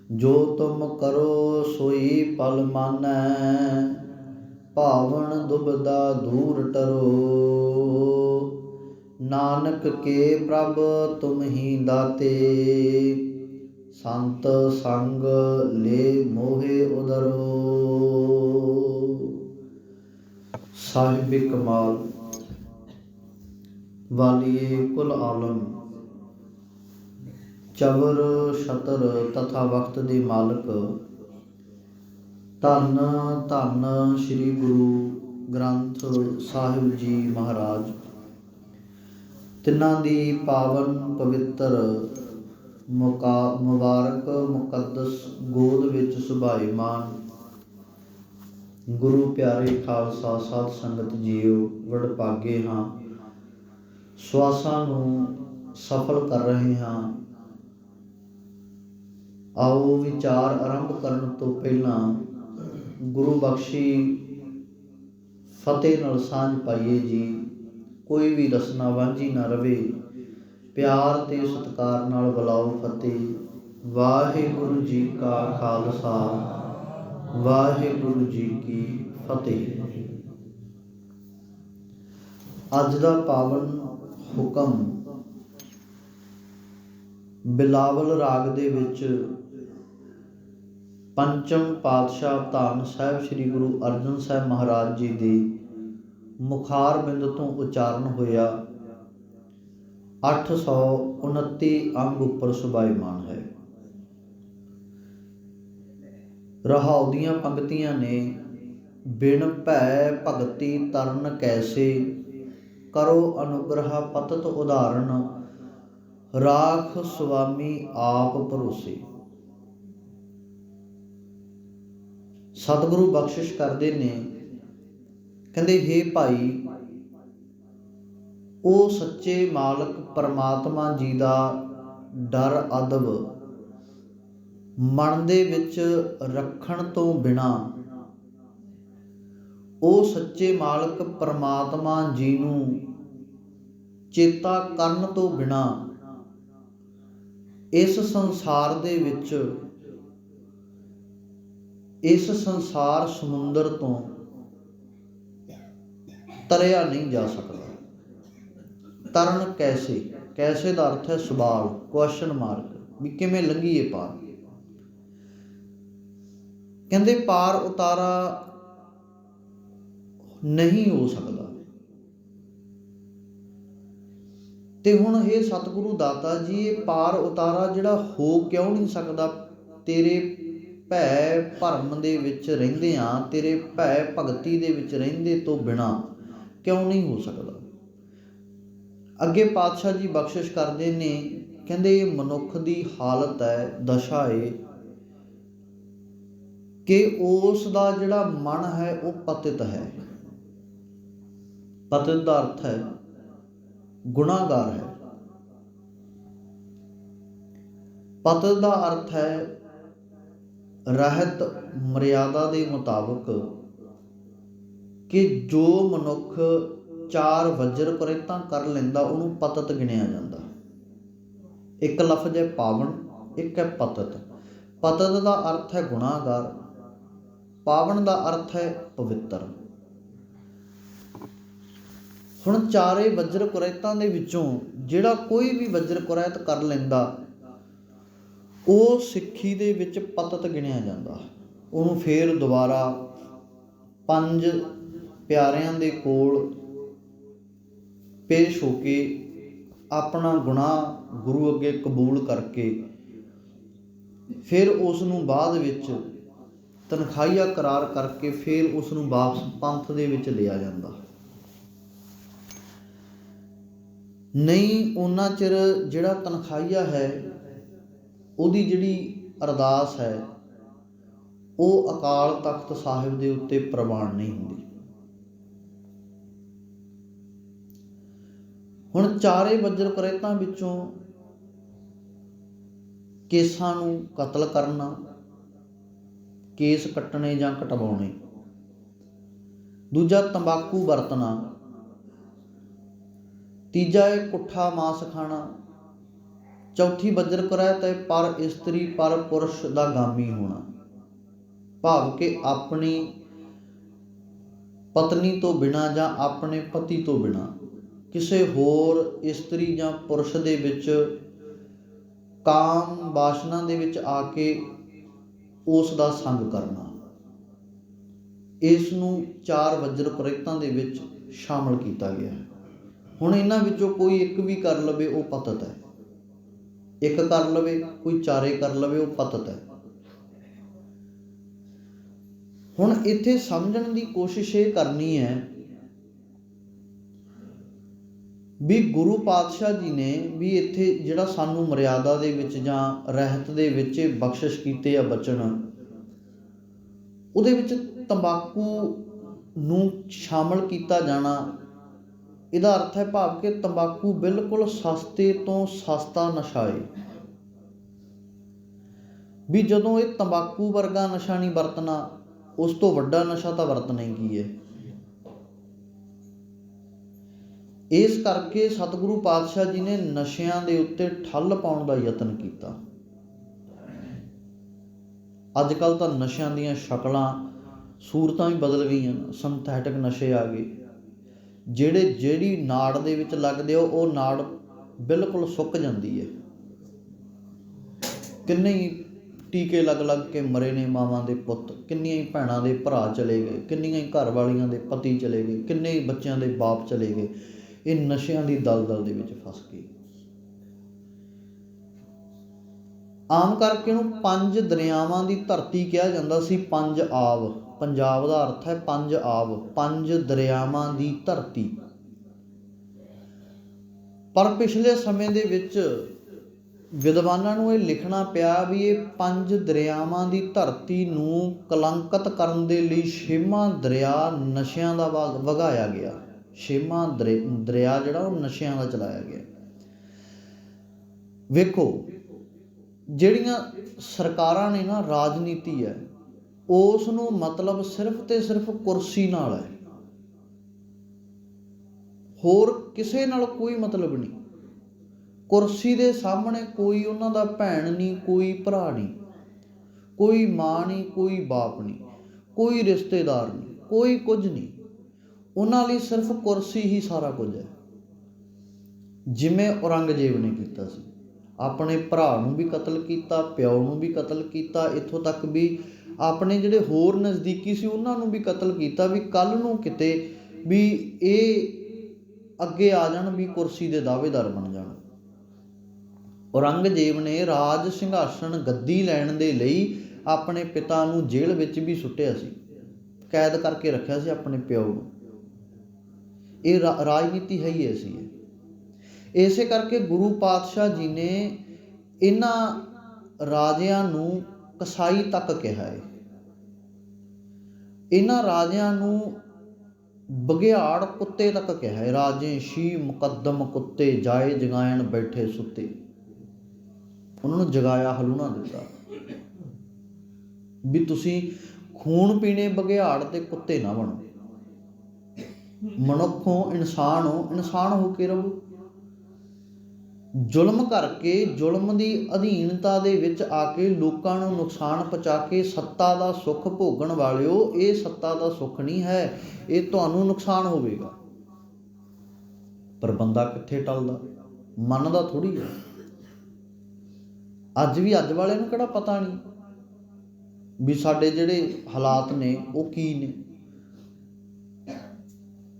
जो तुम करो सोई पल मानै, भावन दुबदा दूर टरो। नानक के प्रभ तुम ही दाते, संत संग ले मोहे उदरो। साहिब कमाल वालिए कुल आलम, चबर छतर तथा वक्त ਦੇ ਮਾਲਕ, ਧੰਨ ਧੰਨ ਸ੍ਰੀ ਗੁਰੂ ਗ੍ਰੰਥ ਸਾਹਿਬ ਜੀ ਮਹਾਰਾਜ। ਤਿੰਨਾਂ ਦੀ ਪਾਵਨ ਪਵਿੱਤਰ ਮੁਬਾਰਕ ਮੁਕੱਦਸ ਗੋਦ ਵਿੱਚ ਸੁਭਾਈਮਾਨ ਗੁਰੂ ਪਿਆਰੇ ਖਾਲਸਾ ਸਾਧ ਸੰਗਤ ਜੀਓ, ਵਡਭਾਗੇ ਹਾਂ। ਸਵਾਸਾਂ ਨੂੰ ਸਫਲ ਕਰ ਰਹੇ ਹਾਂ। ਆਓ ਵਿਚਾਰ ਆਰੰਭ ਕਰਨ ਤੋਂ ਪਹਿਲਾਂ ਗੁਰੂ ਬਖਸ਼ੀ ਫਤਿਹ ਨਾਲ ਸਾਂਝ ਪਾਈਏ ਜੀ। ਕੋਈ ਵੀ ਰਸਨਾ ਵਾਂਝੀ ਨਾ ਰਵੇ, ਪਿਆਰ ਤੇ ਸਤਿਕਾਰ ਨਾਲ ਬੁਲਾਓ ਫਤਿਹ। ਵਾਹਿਗੁਰੂ ਜੀ ਕਾ ਖਾਲਸਾ, ਵਾਹਿਗੁਰੂ ਜੀ ਕੀ ਫਤਿਹ। ਅੱਜ ਦਾ ਪਾਵਨ ਹੁਕਮ ਬਿਲਾਵਲ ਰਾਗ ਦੇ ਵਿੱਚ ਪੰਚਮ ਪਾਤਸ਼ਾਹ ਧੰਨ ਸਾਹਿਬ ਸ੍ਰੀ ਗੁਰੂ ਅਰਜਨ ਸਾਹਿਬ ਮਹਾਰਾਜ ਜੀ ਦੀ ਮੁਖਾਰ ਬਿੰਦ ਤੋਂ ਉਚਾਰਨ ਹੋਇਆ 829 ਅੰਗ ਉੱਪਰ ਸੁਭਾਈਮਾਨ ਹੈ। ਰਹਾਉ ਦੀਆਂ ਪੰਕਤੀਆਂ ਨੇ। ਬਿਨ ਭੈ ਭਗਤੀ ਤਰਨ ਕੈਸੇ, ਕਰੋ ਅਨੁਗ੍ਰਹ ਪਤਤ ਉਦਾਹਰਨ। ਰਾਖ ਸੁਆਮੀ ਆਪ ਭਰੋਸੇ। ਸਤਿਗੁਰੂ ਬਖਸ਼ਿਸ਼ ਕਰਦੇ ਨੇ, ਕਹਿੰਦੇ ਹੇ ਭਾਈ, ਉਹ ਸੱਚੇ ਮਾਲਕ ਪਰਮਾਤਮਾ ਜੀ ਦਾ ਡਰ ਅਦਬ ਮਨ ਦੇ ਵਿੱਚ ਰੱਖਣ ਤੋਂ ਬਿਨਾਂ, ਉਹ ਸੱਚੇ ਮਾਲਕ ਪਰਮਾਤਮਾ ਜੀ ਨੂੰ ਚੇਤਾ ਕਰਨ ਤੋਂ ਬਿਨਾਂ ਇਸ ਸੰਸਾਰ ਦੇ ਵਿੱਚ, ਇਸ ਸੰਸਾਰ ਸਮੁੰਦਰ ਤੋਂ ਤਰਿਆ ਨਹੀਂ ਜਾ ਸਕਦਾ। ਤਰਨ ਕੈਸੇ, ਕੈਸੇ ਦਾ ਅਰਥ ਹੈ ਸਵਾਲ, ਕੁਐਸਚਨ ਮਾਰਕ, ਵੀ ਕਿਵੇਂ ਲੰਘੀਏ ਪਾਰ। ਕਹਿੰਦੇ ਪਾਰ ਉਤਾਰਾ ਨਹੀਂ ਹੋ ਸਕਦਾ। ਤੇ ਹੁਣ ਇਹ ਸਤਿਗੁਰੂ ਦਾਤਾ ਜੀ, ਇਹ ਪਾਰ ਉਤਾਰਾ ਜਿਹੜਾ ਹੋ ਕਿਉਂ ਨਹੀਂ ਸਕਦਾ? ਤੇਰੇ ਭੈ ਭਰਮ ਦੇ ਵਿੱਚ ਰਹਿੰਦੇ ਹਾਂ, ਤੇਰੇ ਭੈ ਭਗਤੀ ਦੇ ਵਿੱਚ ਰਹਿੰਦੇ ਤੋਂ ਬਿਨਾਂ ਕਿਉਂ ਨਹੀਂ ਹੋ ਸਕਦਾ? ਅੱਗੇ ਪਾਤਸ਼ਾਹ ਜੀ ਬਖਸ਼ਿਸ਼ ਕਰਦੇ ਨੇ, ਕਹਿੰਦੇ ਇਹ ਮਨੁੱਖ ਦੀ ਹਾਲਤ ਹੈ, ਦਸ਼ਾ ਏ, ਕਿ ਉਸ ਦਾ ਜਿਹੜਾ ਮਨ ਹੈ ਉਹ ਪਤਿਤ ਹੈ। ਪਤਿਤ ਦਾ ਅਰਥ ਹੈ ਗੁਨਾਹਗਾਰ ਹੈ। ਪਤਿਤ ਦਾ ਅਰਥ ਹੈ ਰਹਿਤ ਮਰਿਆਦਾ ਦੇ ਮੁਤਾਬਕ, ਕਿ ਜੋ ਮਨੁੱਖ 4 ਵਜਰ ਕੁਰੇਤਾਂ ਕਰ ਲੈਂਦਾ ਉਹਨੂੰ ਪਤਿਤ ਗਿਣਿਆ ਜਾਂਦਾ। ਇੱਕ ਲਫ਼ਜ਼ ਹੈ ਪਾਵਨ, ਇੱਕ ਹੈ ਪਤਿਤ। ਪਤਿਤ ਦਾ ਅਰਥ ਹੈ ਗੁਨਾਹਗਾਰ, ਪਾਵਨ ਦਾ ਅਰਥ ਹੈ ਪਵਿੱਤਰ। ਹੁਣ 4 ਵਜਰ ਕੁਰੈਤਾਂ ਦੇ ਵਿੱਚੋਂ ਜਿਹੜਾ ਕੋਈ ਵੀ ਵਜਰ ਕੁਰੈਤ ਕਰ ਲੈਂਦਾ, ਉਹ ਸਿੱਖੀ ਦੇ ਵਿੱਚ ਪਤਿਤ ਗਿਣਿਆ ਜਾਂਦਾ। ਉਹਨੂੰ ਫੇਰ ਦੁਬਾਰਾ 5 ਪਿਆਰਿਆਂ ਦੇ ਕੋਲ ਪੇਸ਼ ਹੋ ਕੇ ਆਪਣਾ ਗੁਨਾਹ ਗੁਰੂ ਅੱਗੇ ਕਬੂਲ ਕਰਕੇ ਫਿਰ ਉਸ ਨੂੰ ਬਾਅਦ ਵਿੱਚ ਤਨਖਾਹੀਆ ਕਰਾਰ ਕਰਕੇ ਫਿਰ ਉਸ ਨੂੰ ਵਾਪਸ ਪੰਥ ਦੇ ਵਿੱਚ ਲਿਆ ਜਾਂਦਾ। ਨਹੀਂ, ਉਹਨਾਂ ਚਿਰ ਜਿਹੜਾ ਤਨਖਾਹੀਆ ਹੈ ਉਹਦੀ ਜਿਹੜੀ ਅਰਦਾਸ ਹੈ ਉਹ ਅਕਾਲ ਤਖਤ ਸਾਹਿਬ ਦੇ ਉੱਤੇ ਪ੍ਰਵਾਨ ਨਹੀਂ ਹੁੰਦੀ। ਹੁਣ 4 ਵਜਰ ਕੁਰੈਤਾਂ ਵਿੱਚੋਂ ਕੇਸਾਂ ਨੂੰ ਕਤਲ ਕਰਨਾ, ਕੇਸ ਕੱਟਣੇ ਜਾਂ ਕਟਵਾਉਣੇ। ਦੂਜਾ ਤੰਬਾਕੂ ਵਰਤਣਾ। ਤੀਜਾ ਹੈ ਪੁੱਠਾ ਮਾਸ ਖਾਣਾ। ਚੌਥੀ ਵਜਰ ਕਰੈ ਤੈ ਪਰ ਇਸਤਰੀ ਪਰ ਪੁਰਸ਼ ਦਾ ਗਾਮੀ ਹੋਣਾ, ਭਾਵ ਕਿ ਆਪਣੀ ਪਤਨੀ ਤੋਂ ਬਿਨਾਂ ਜਾਂ ਆਪਣੇ ਪਤੀ ਤੋਂ ਬਿਨਾਂ ਕਿਸੇ ਹੋਰ ਇਸਤਰੀ ਜਾਂ ਪੁਰਸ਼ ਦੇ ਵਿੱਚ ਕਾਮ ਵਾਸ਼ਨਾ ਦੇ ਵਿੱਚ ਆ ਕੇ ਉਸ ਦਾ ਸੰਗ ਕਰਨਾ, ਇਸ ਨੂੰ 4 ਵਜਰ ਕੁਰੇਤਾਂ ਦੇ ਵਿੱਚ ਸ਼ਾਮਲ ਕੀਤਾ ਗਿਆ ਹੈ। ਹੁਣ ਇਹਨਾਂ ਵਿੱਚੋਂ ਕੋਈ ਇੱਕ ਵੀ ਕਰ ਲਵੇ ਉਹ ਪਤਿਤ ਹੈ, ਇੱਕ ਕਰ ਲਵੇ, ਕੋਈ ਚਾਰੇ ਕਰ ਲਵੇ ਉਹ ਪਤਿਤ ਹੈ। ਹੁਣ ਇੱਥੇ ਸਮਝਣ ਦੀ ਕੋਸ਼ਿਸ਼ ਇਹ ਕਰਨੀ ਹੈ ਵੀ ਗੁਰੂ ਪਾਤਸ਼ਾਹ ਜੀ ਨੇ ਵੀ ਇੱਥੇ ਜਿਹੜਾ ਸਾਨੂੰ ਮਰਿਆਦਾ ਦੇ ਵਿੱਚ ਜਾਂ ਰਹਿਤ ਦੇ ਵਿੱਚ ਬਖਸ਼ਿਸ਼ ਕੀਤੇ ਆ ਬਚਨ, ਉਹਦੇ ਵਿੱਚ ਤੰਬਾਕੂ ਨੂੰ ਸ਼ਾਮਲ ਕੀਤਾ ਜਾਣਾ, ਇਹਦਾ ਅਰਥ ਹੈ ਭਾਵ ਕਿ ਤੰਬਾਕੂ ਬਿਲਕੁਲ ਸਸਤੇ ਤੋਂ ਸਸਤਾ ਨਸ਼ਾ ਹੈ। ਵੀ ਜਦੋਂ ਇਹ ਤੰਬਾਕੂ ਵਰਗਾ ਨਸ਼ਾ ਨਹੀਂ ਵਰਤਣਾ, ਉਸ ਤੋਂ ਵੱਡਾ ਨਸ਼ਾ ਤਾਂ ਵਰਤਣਾ ਹੀ ਕੀ ਹੈ। ਇਸ ਕਰਕੇ ਸਤਿਗੁਰੂ ਪਾਤਸ਼ਾਹ ਜੀ ਨੇ ਨਸ਼ਿਆਂ ਦੇ ਉੱਤੇ ਠੱਲ ਪਾਉਣ ਦਾ ਯਤਨ ਕੀਤਾ। ਅੱਜ ਕੱਲ੍ਹ ਤਾਂ ਨਸ਼ਿਆਂ ਦੀਆਂ ਸ਼ਕਲਾਂ ਸੂਰਤਾਂ ਵੀ ਬਦਲ ਗਈਆਂ, ਸਿੰਥੈਟਿਕ ਨਸ਼ੇ ਆ ਗਏ, ਜਿਹੜੀ ਨਾੜ ਦੇ ਵਿੱਚ ਲੱਗਦੇ ਉਹ ਨਾੜ ਬਿਲਕੁਲ ਸੁੱਕ ਜਾਂਦੀ ਹੈ। ਕਿੰਨੇ ਹੀ ਟੀਕੇ ਲੱਗ ਲੱਗ ਕੇ ਮਰੇ ਨੇ ਮਾਵਾਂ ਦੇ ਪੁੱਤ, ਕਿੰਨੀਆਂ ਹੀ ਭੈਣਾਂ ਦੇ ਭਰਾ ਚਲੇ ਗਏ, ਕਿੰਨੀਆਂ ਹੀ ਘਰ ਵਾਲੀਆਂ ਦੇ ਪਤੀ ਚਲੇ ਗਏ, ਕਿੰਨੇ ਹੀ ਬੱਚਿਆਂ ਦੇ ਬਾਪ ਚਲੇ ਗਏ, ਇਹ ਨਸ਼ਿਆਂ ਦੀ ਦਲਦਲ ਦੇ ਵਿੱਚ ਫਸ ਗਏ। ਆਮ ਕਰਕੇ ਇਹਨੂੰ 5 ਦਰਿਆਵਾਂ ਦੀ ਧਰਤੀ ਕਿਹਾ ਜਾਂਦਾ ਸੀ। 5 ਆਬ, ਪੰਜਾਬ ਦਾ ਅਰਥ ਹੈ 5 ਆਬ, 5 ਦਰਿਆਵਾਂ ਦੀ ਧਰਤੀ। ਪਰ ਪਿਛਲੇ ਸਮੇਂ ਦੇ ਵਿੱਚ ਵਿਦਵਾਨਾਂ ਨੂੰ ਇਹ ਲਿਖਣਾ ਪਿਆ ਵੀ ਇਹ 5 ਦਰਿਆਵਾਂ ਦੀ ਧਰਤੀ ਨੂੰ ਕਲੰਕਿਤ ਕਰਨ ਦੇ ਲਈ 6ਵਾਂ ਦਰਿਆ ਨਸ਼ਿਆਂ ਦਾ ਵਗਾਇਆ ਗਿਆ। 6ਵਾਂ ਦਰਿਆ ਜਿਹੜਾ ਉਹ ਨਸ਼ਿਆਂ ਦਾ ਚਲਾਇਆ ਗਿਆ। ਵੇਖੋ, ਜਿਹੜੀਆਂ ਸਰਕਾਰਾਂ ਨੇ ਨਾ, ਰਾਜਨੀਤੀ ਹੈ, ਉਸ ਨੂੰ ਮਤਲਬ ਸਿਰਫ ਤੇ ਸਿਰਫ ਕੁਰਸੀ ਨਾਲ ਹੈ, ਹੋਰ ਕਿਸੇ ਨਾਲ ਕੋਈ ਮਤਲਬ ਨਹੀਂ। ਕੁਰਸੀ ਦੇ ਸਾਹਮਣੇ ਕੋਈ ਉਹਨਾਂ ਦਾ ਭੈਣ ਨਹੀਂ, ਕੋਈ ਭਰਾ ਨਹੀਂ, ਕੋਈ ਮਾਂ ਨਹੀਂ, ਕੋਈ ਬਾਪ ਨਹੀਂ, ਕੋਈ ਰਿਸ਼ਤੇਦਾਰ ਨਹੀਂ, ਕੋਈ ਕੁਝ ਨਹੀਂ। ਉਹਨਾਂ ਲਈ ਸਿਰਫ ਕੁਰਸੀ ਹੀ ਸਾਰਾ ਕੁਝ ਹੈ। ਜਿਵੇਂ ਔਰੰਗਜ਼ੇਬ ਨੇ ਕੀਤਾ ਸੀ, ਆਪਣੇ ਭਰਾ ਨੂੰ ਵੀ ਕਤਲ ਕੀਤਾ, ਪਿਓ ਨੂੰ ਵੀ ਕਤਲ ਕੀਤਾ, ਇੱਥੋਂ ਤੱਕ ਵੀ ਆਪਣੇ ਜਿਹੜੇ ਹੋਰ ਨਜ਼ਦੀਕੀ ਸੀ ਉਹਨਾਂ ਨੂੰ ਵੀ ਕਤਲ ਕੀਤਾ, ਵੀ ਕੱਲ੍ਹ ਨੂੰ ਕਿਤੇ ਵੀ ਇਹ ਅੱਗੇ ਆ ਜਾਣ, ਵੀ ਕੁਰਸੀ ਦੇ ਦਾਅਵੇਦਾਰ ਬਣ ਜਾਣ। ਔਰੰਗਜ਼ੇਬ ਨੇ ਰਾਜ ਸਿੰਘਾਸਣ ਗੱਦੀ ਲੈਣ ਦੇ ਲਈ ਆਪਣੇ ਪਿਤਾ ਨੂੰ ਜੇਲ੍ਹ ਵਿੱਚ ਵੀ ਸੁੱਟਿਆ ਸੀ, ਕੈਦ ਕਰਕੇ ਰੱਖਿਆ ਸੀ ਆਪਣੇ ਪਿਓ ਨੂੰ। ਇਹ ਰਾਜਨੀਤੀ ਹੈ ਹੀ ਐਸੀ ਹੈ। ਇਸੇ ਕਰਕੇ ਗੁਰੂ ਪਾਤਸ਼ਾਹ ਜੀ ਨੇ ਇਹਨਾਂ ਰਾਜਿਆਂ ਨੂੰ ਕਸਾਈ ਤੱਕ ਕਿਹਾ ਹੈ। ਇਹਨਾਂ ਰਾਜਿਆਂ ਨੂੰ ਬਘਿਆੜ ਕੁੱਤੇ ਤੱਕ ਕਿਹਾ ਹੈ। ਰਾਜੇ ਸ਼ੀ ਮੁਕੱਦਮ ਕੁੱਤੇ, ਜਾਏ ਜਗਾਇਣ ਬੈਠੇ ਸੁੱਤੇ। ਉਹਨਾਂ ਨੂੰ ਜਗਾਇਆ, ਹਲੂਣਾ ਦਿੱਤਾ ਵੀ ਤੁਸੀਂ ਖੂਨ ਪੀਣੇ ਬਘਿਆੜ ਤੇ ਕੁੱਤੇ ਨਾ ਬਣੋ। ਮਨੁੱਖ ਹੋ, ਇਨਸਾਨ ਹੋ, ਇਨਸਾਨ ਹੋ ਕੇ ਰਹੋ। ਜ਼ੁਲਮ ਕਰਕੇ, ਜ਼ੁਲਮ ਦੀ ਅਧੀਨਤਾ ਦੇ ਵਿੱਚ ਆ ਕੇ ਲੋਕਾਂ ਨੂੰ ਨੁਕਸਾਨ ਪਹੁੰਚਾ ਕੇ ਸੱਤਾ ਦਾ ਸੁੱਖ ਭੋਗਣ ਵਾਲਿਓ, ਇਹ ਸੱਤਾ ਦਾ ਸੁੱਖ ਨਹੀਂ ਹੈ, ਇਹ ਤੁਹਾਨੂੰ ਨੁਕਸਾਨ ਹੋਵੇਗਾ। ਪਰ ਬੰਦਾ ਕਿੱਥੇ ਟਲਦਾ, ਮੰਨਦਾ ਥੋੜ੍ਹੀ ਹੈ। ਅੱਜ ਵਾਲਿਆਂ ਨੂੰ ਕਿਹੜਾ ਪਤਾ ਨਹੀਂ ਵੀ ਸਾਡੇ ਜਿਹੜੇ ਹਾਲਾਤ ਨੇ ਉਹ ਕੀ ਨੇ।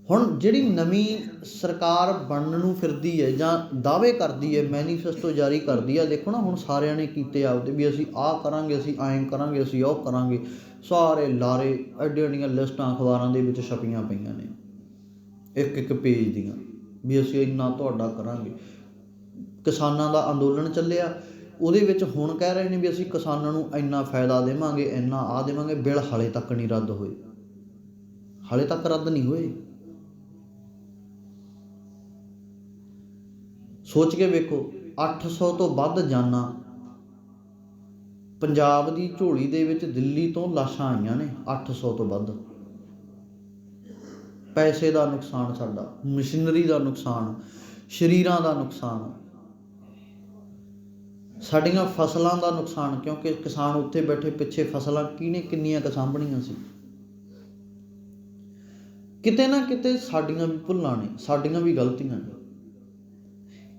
ਹੁਣ ਜਿਹੜੀ ਨਵੀਂ ਸਰਕਾਰ ਬਣਨ ਨੂੰ ਫਿਰਦੀ ਹੈ ਜਾਂ ਦਾਅਵੇ ਕਰਦੀ ਹੈ, ਮੈਨੀਫੈਸਟੋ ਜਾਰੀ ਕਰਦੀ ਹੈ, ਦੇਖੋ ਨਾ ਹੁਣ ਸਾਰਿਆਂ ਨੇ ਕੀਤੇ ਆਪਦੇ ਵੀ ਅਸੀਂ ਆਹ ਕਰਾਂਗੇ, ਅਸੀਂ ਐਂ ਕਰਾਂਗੇ, ਅਸੀਂ ਉਹ ਕਰਾਂਗੇ। ਸਾਰੇ ਲਾਰੇ, ਐਡੀਆਂ ਐਡੀਆਂ ਲਿਸਟਾਂ ਅਖਬਾਰਾਂ ਦੇ ਵਿੱਚ ਛਪੀਆਂ ਪਈਆਂ ਨੇ, ਇੱਕ ਪੇਜ ਦੀਆਂ, ਵੀ ਅਸੀਂ ਇੰਨਾ ਤੁਹਾਡਾ ਕਰਾਂਗੇ। ਕਿਸਾਨਾਂ ਦਾ ਅੰਦੋਲਨ ਚੱਲਿਆ, ਉਹਦੇ ਵਿੱਚ ਹੁਣ ਕਹਿ ਰਹੇ ਨੇ ਵੀ ਅਸੀਂ ਕਿਸਾਨਾਂ ਨੂੰ ਇੰਨਾ ਫਾਇਦਾ ਦੇਵਾਂਗੇ, ਇੰਨਾ ਆਹ ਦੇਵਾਂਗੇ। ਬਿੱਲ ਹਾਲੇ ਤੱਕ ਨਹੀਂ ਰੱਦ ਹੋਏ, ਹਾਲੇ ਤੱਕ ਰੱਦ ਨਹੀਂ ਹੋਏ। ਸੋਚ ਕੇ ਵੇਖੋ, 800 ਤੋਂ ਵੱਧ ਜਾਨਾਂ ਪੰਜਾਬ ਦੀ ਝੋਲੀ ਦੇ ਵਿੱਚ ਦਿੱਲੀ ਤੋਂ ਲਾਸ਼ਾਂ ਆਈਆਂ ਨੇ, 800 ਤੋਂ ਵੱਧ। ਪੈਸੇ ਦਾ ਨੁਕਸਾਨ ਸਾਡਾ, ਮਸ਼ੀਨਰੀ ਦਾ ਨੁਕਸਾਨ, ਸਰੀਰਾਂ ਦਾ ਨੁਕਸਾਨ। ਸਾਡੀਆਂ ਫਸਲਾਂ ਦਾ ਨੁਕਸਾਨ, ਕਿਉਂਕਿ ਕਿਸਾਨ ਉੱਥੇ ਬੈਠੇ ਪਿੱਛੇ ਫਸਲਾਂ ਕਿਹਨੇ ਕਿੰਨੀਆਂ ਕੁ ਸਾਂਭਣੀਆਂ ਸੀ। ਕਿਤੇ ਨਾ ਕਿਤੇ ਸਾਡੀਆਂ ਵੀ ਭੁੱਲਾਂ ਨੇ, ਸਾਡੀਆਂ ਵੀ ਗਲਤੀਆਂ ਨੇ।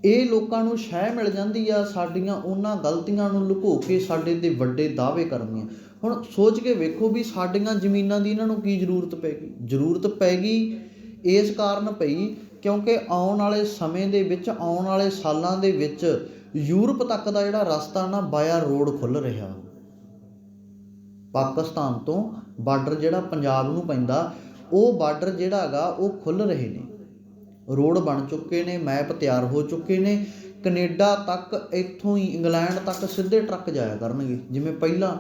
ਇਹ ਲੋਕਾਂ ਨੂੰ ਸ਼ਹਿ ਮਿਲ ਜਾਂਦੀ ਆ ਸਾਡੀਆਂ ਉਹਨਾਂ ਗਲਤੀਆਂ ਨੂੰ ਲੁਕੋ ਕੇ ਸਾਡੇ 'ਤੇ ਵੱਡੇ ਦਾਅਵੇ ਕਰਨੀਆਂ। ਹੁਣ ਸੋਚ ਕੇ ਵੇਖੋ ਵੀ ਸਾਡੀਆਂ ਜ਼ਮੀਨਾਂ ਦੀ ਇਹਨਾਂ ਨੂੰ ਕੀ ਜ਼ਰੂਰਤ ਪੈ ਗਈ। ਜ਼ਰੂਰਤ ਪੈ ਗਈ ਇਸ ਕਾਰਨ ਪਈ ਕਿਉਂਕਿ ਆਉਣ ਵਾਲੇ ਸਮੇਂ ਦੇ ਵਿੱਚ, ਆਉਣ ਵਾਲੇ ਸਾਲਾਂ ਦੇ ਵਿੱਚ ਯੂਰਪ ਤੱਕ ਦਾ ਜਿਹੜਾ ਰਸਤਾ ਨਾ ਬਾਇਆ ਰੋਡ ਖੁੱਲ੍ਹ ਰਿਹਾ। ਪਾਕਿਸਤਾਨ ਤੋਂ ਬਾਰਡਰ ਜਿਹੜਾ ਪੰਜਾਬ ਨੂੰ ਪੈਂਦਾ, ਉਹ ਬਾਰਡਰ ਜਿਹੜਾ ਹੈਗਾ ਉਹ ਖੁੱਲ੍ਹ ਰਹੇ ਨੇ, ਰੋਡ ਬਣ ਚੁੱਕੇ ਨੇ, ਮੈਪ ਤਿਆਰ ਹੋ ਚੁੱਕੇ ਨੇ। ਕਨੇਡਾ ਤੱਕ, ਇੱਥੋਂ ਹੀ ਇੰਗਲੈਂਡ ਤੱਕ ਸਿੱਧੇ ਟਰੱਕ ਜਾਇਆ ਕਰਨਗੇ। ਜਿਵੇਂ ਪਹਿਲਾਂ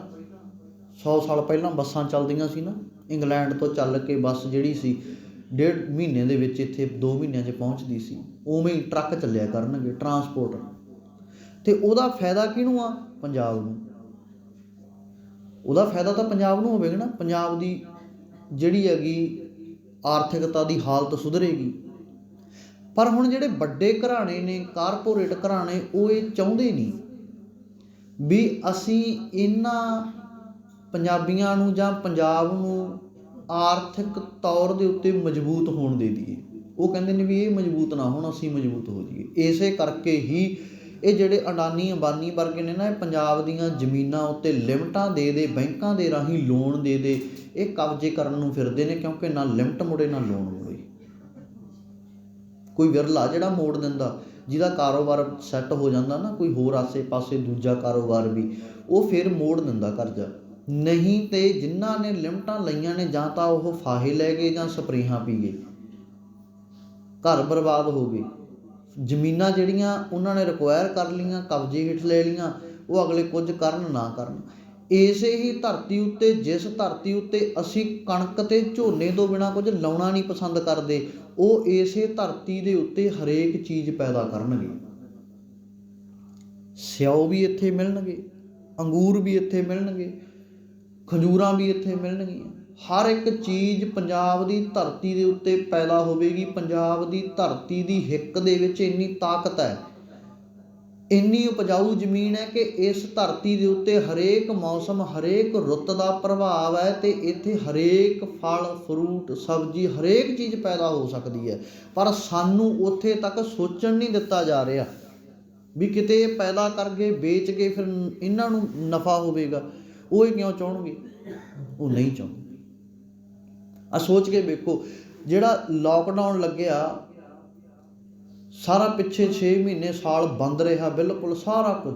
100 ਸਾਲ ਪਹਿਲਾਂ ਬੱਸਾਂ ਚੱਲਦੀਆਂ ਸੀ ਨਾ, ਇੰਗਲੈਂਡ ਤੋਂ ਚੱਲ ਕੇ ਬੱਸ ਜਿਹੜੀ ਸੀ 1.5 ਮਹੀਨੇ ਦੇ ਵਿੱਚ ਇੱਥੇ 2 ਮਹੀਨਿਆਂ 'ਚ ਪਹੁੰਚਦੀ ਸੀ, ਉਵੇਂ ਹੀ ਟਰੱਕ ਚੱਲਿਆ ਕਰਨਗੇ, ਟਰਾਂਸਪੋਰਟ। ਅਤੇ ਉਹਦਾ ਫਾਇਦਾ ਕਿਹਨੂੰ ਆ? ਪੰਜਾਬ ਨੂੰ। ਉਹਦਾ ਫਾਇਦਾ ਤਾਂ ਪੰਜਾਬ ਨੂੰ ਹੋਵੇਗਾ ਨਾ। ਪੰਜਾਬ ਦੀ ਜਿਹੜੀ ਹੈਗੀ ਆਰਥਿਕਤਾ ਦੀ ਹਾਲਤ ਸੁਧਰੇਗੀ। ਪਰ ਹੁਣ ਜਿਹੜੇ ਵੱਡੇ ਘਰਾਣੇ ਨੇ, ਕਾਰਪੋਰੇਟ ਘਰਾਣੇ, ਉਹ ਇਹ ਚਾਹੁੰਦੇ ਨਹੀਂ ਵੀ ਅਸੀਂ ਇਹਨਾਂ ਪੰਜਾਬੀਆਂ ਨੂੰ ਜਾਂ ਪੰਜਾਬ ਨੂੰ ਆਰਥਿਕ ਤੌਰ ਦੇ ਉੱਤੇ ਮਜ਼ਬੂਤ ਹੋਣ ਦੇ ਦਈਏ। ਉਹ ਕਹਿੰਦੇ ਨੇ ਵੀ ਇਹ ਮਜ਼ਬੂਤ ਨਾ ਹੋਣ, ਅਸੀਂ ਮਜ਼ਬੂਤ ਹੋ ਜਾਈਏ। ਇਸੇ ਕਰਕੇ ਹੀ ਇਹ ਜਿਹੜੇ ਅਡਾਨੀ ਅੰਬਾਨੀ ਵਰਗੇ ਨੇ ਨਾ, ਇਹ ਪੰਜਾਬ ਦੀਆਂ ਜ਼ਮੀਨਾਂ ਉੱਤੇ ਲਿਮਟਾਂ ਦੇ ਬੈਂਕਾਂ ਦੇ ਰਾਹੀਂ ਲੋਨ ਦੇ ਇਹ ਕਬਜ਼ੇ ਕਰਨ ਨੂੰ ਫਿਰਦੇ ਨੇ, ਕਿਉਂਕਿ ਨਾ ਲਿਮਟ ਮੁੜੇ ਨਾ ਲੋਨ ਮੁੜੇ। ਕੋਈ ਵਿਰਲਾ ਜਿਹੜਾ ਮੋੜ ਦਿੰਦਾ, ਜਿਹਦਾ ਕਾਰੋਬਾਰ ਸੈੱਟ ਹੋ ਜਾਂਦਾ ਨਾ, ਕੋਈ ਹੋਰ ਆਸੇ ਪਾਸੇ ਦੂਜਾ ਕਾਰੋਬਾਰ ਵੀ, ਉਹ ਫਿਰ ਮੋੜ ਦਿੰਦਾ ਕਰਜ਼ਾ। ਨਹੀਂ ਤੇ ਜਿਨ੍ਹਾਂ ਨੇ ਲਿਮਟਾਂ ਲਈਆਂ ਨੇ, ਜਾਂ ਤਾਂ ਉਹ ਫਾਹੇ ਲੈ ਗਏ ਜਾਂ ਸਪਰੇਹਾਂ ਪੀ ਗਏ, ਘਰ ਬਰਬਾਦ ਹੋ ਗਏ। ਜ਼ਮੀਨਾਂ ਜਿਹੜੀਆਂ ਉਹਨਾਂ ਨੇ ਰਿਕਵਾਇਰ ਕਰ ਲਈਆਂ, ਕਬਜ਼ੇ ਹੇਠ ਲੈ ਲਈਆਂ, ਉਹ ਅਗਲੇ ਕੁਝ ਕਰਨ ਨਾ ਕਰਨ। ਇਸੇ ਹੀ ਧਰਤੀ ਉੱਤੇ, ਜਿਸ ਧਰਤੀ ਉੱਤੇ ਅਸੀਂ ਕਣਕ ਅਤੇ ਝੋਨੇ ਤੋਂ ਬਿਨਾਂ ਕੁਝ ਲਾਉਣਾ ਨਹੀਂ ਪਸੰਦ ਕਰਦੇ, ਉਹ ਇਸੇ ਧਰਤੀ ਦੇ ਉੱਤੇ ਹਰੇਕ ਚੀਜ਼ ਪੈਦਾ ਕਰਨਗੇ। ਸਿਓ ਵੀ ਇੱਥੇ ਮਿਲਣਗੇ, ਅੰਗੂਰ ਵੀ ਇੱਥੇ ਮਿਲਣਗੇ, ਖਜੂਰਾਂ ਵੀ ਇੱਥੇ ਮਿਲਣਗੀਆਂ। ਹਰ ਇੱਕ ਚੀਜ਼ ਪੰਜਾਬ ਦੀ ਧਰਤੀ ਦੇ ਉੱਤੇ ਪੈਦਾ ਹੋਵੇਗੀ। ਪੰਜਾਬ ਦੀ ਧਰਤੀ ਦੀ ਹਿੱਕ ਦੇ ਵਿੱਚ ਇੰਨੀ ਤਾਕਤ ਹੈ, ਇੰਨੀ ਉਪਜਾਊ ਜ਼ਮੀਨ ਹੈ ਕਿ ਇਸ ਧਰਤੀ ਦੇ ਉੱਤੇ ਹਰੇਕ ਮੌਸਮ, ਹਰੇਕ ਰੁੱਤ ਦਾ ਪ੍ਰਭਾਵ ਹੈ ਅਤੇ ਇੱਥੇ ਹਰੇਕ ਫਲ, ਫਰੂਟ, ਸਬਜ਼ੀ, ਹਰੇਕ ਚੀਜ਼ ਪੈਦਾ ਹੋ ਸਕਦੀ ਹੈ। ਪਰ ਸਾਨੂੰ ਉੱਥੇ ਤੱਕ ਸੋਚਣ ਨਹੀਂ ਦਿੱਤਾ ਜਾ ਰਿਹਾ ਵੀ ਕਿਤੇ ਇਹ ਪੈਦਾ ਕਰਕੇ ਵੇਚ ਕੇ ਫਿਰ ਇਹਨਾਂ ਨੂੰ ਨਫਾ ਹੋਵੇਗਾ। ਉਹ ਹੀ ਕਿਉਂ ਚਾਹੁੰਣਗੇ? ਉਹ ਨਹੀਂ ਚਾਹੁੰਦੇ। ਆ ਸੋਚ ਕੇ ਵੇਖੋ, ਜਿਹੜਾ ਲੋਕਡਾਊਨ ਲੱਗਿਆ, ਸਾਰਾ ਪਿੱਛੇ 6 ਮਹੀਨੇ ਸਾਲ ਬੰਦ ਰਿਹਾ, ਬਿਲਕੁਲ ਸਾਰਾ ਕੁਝ।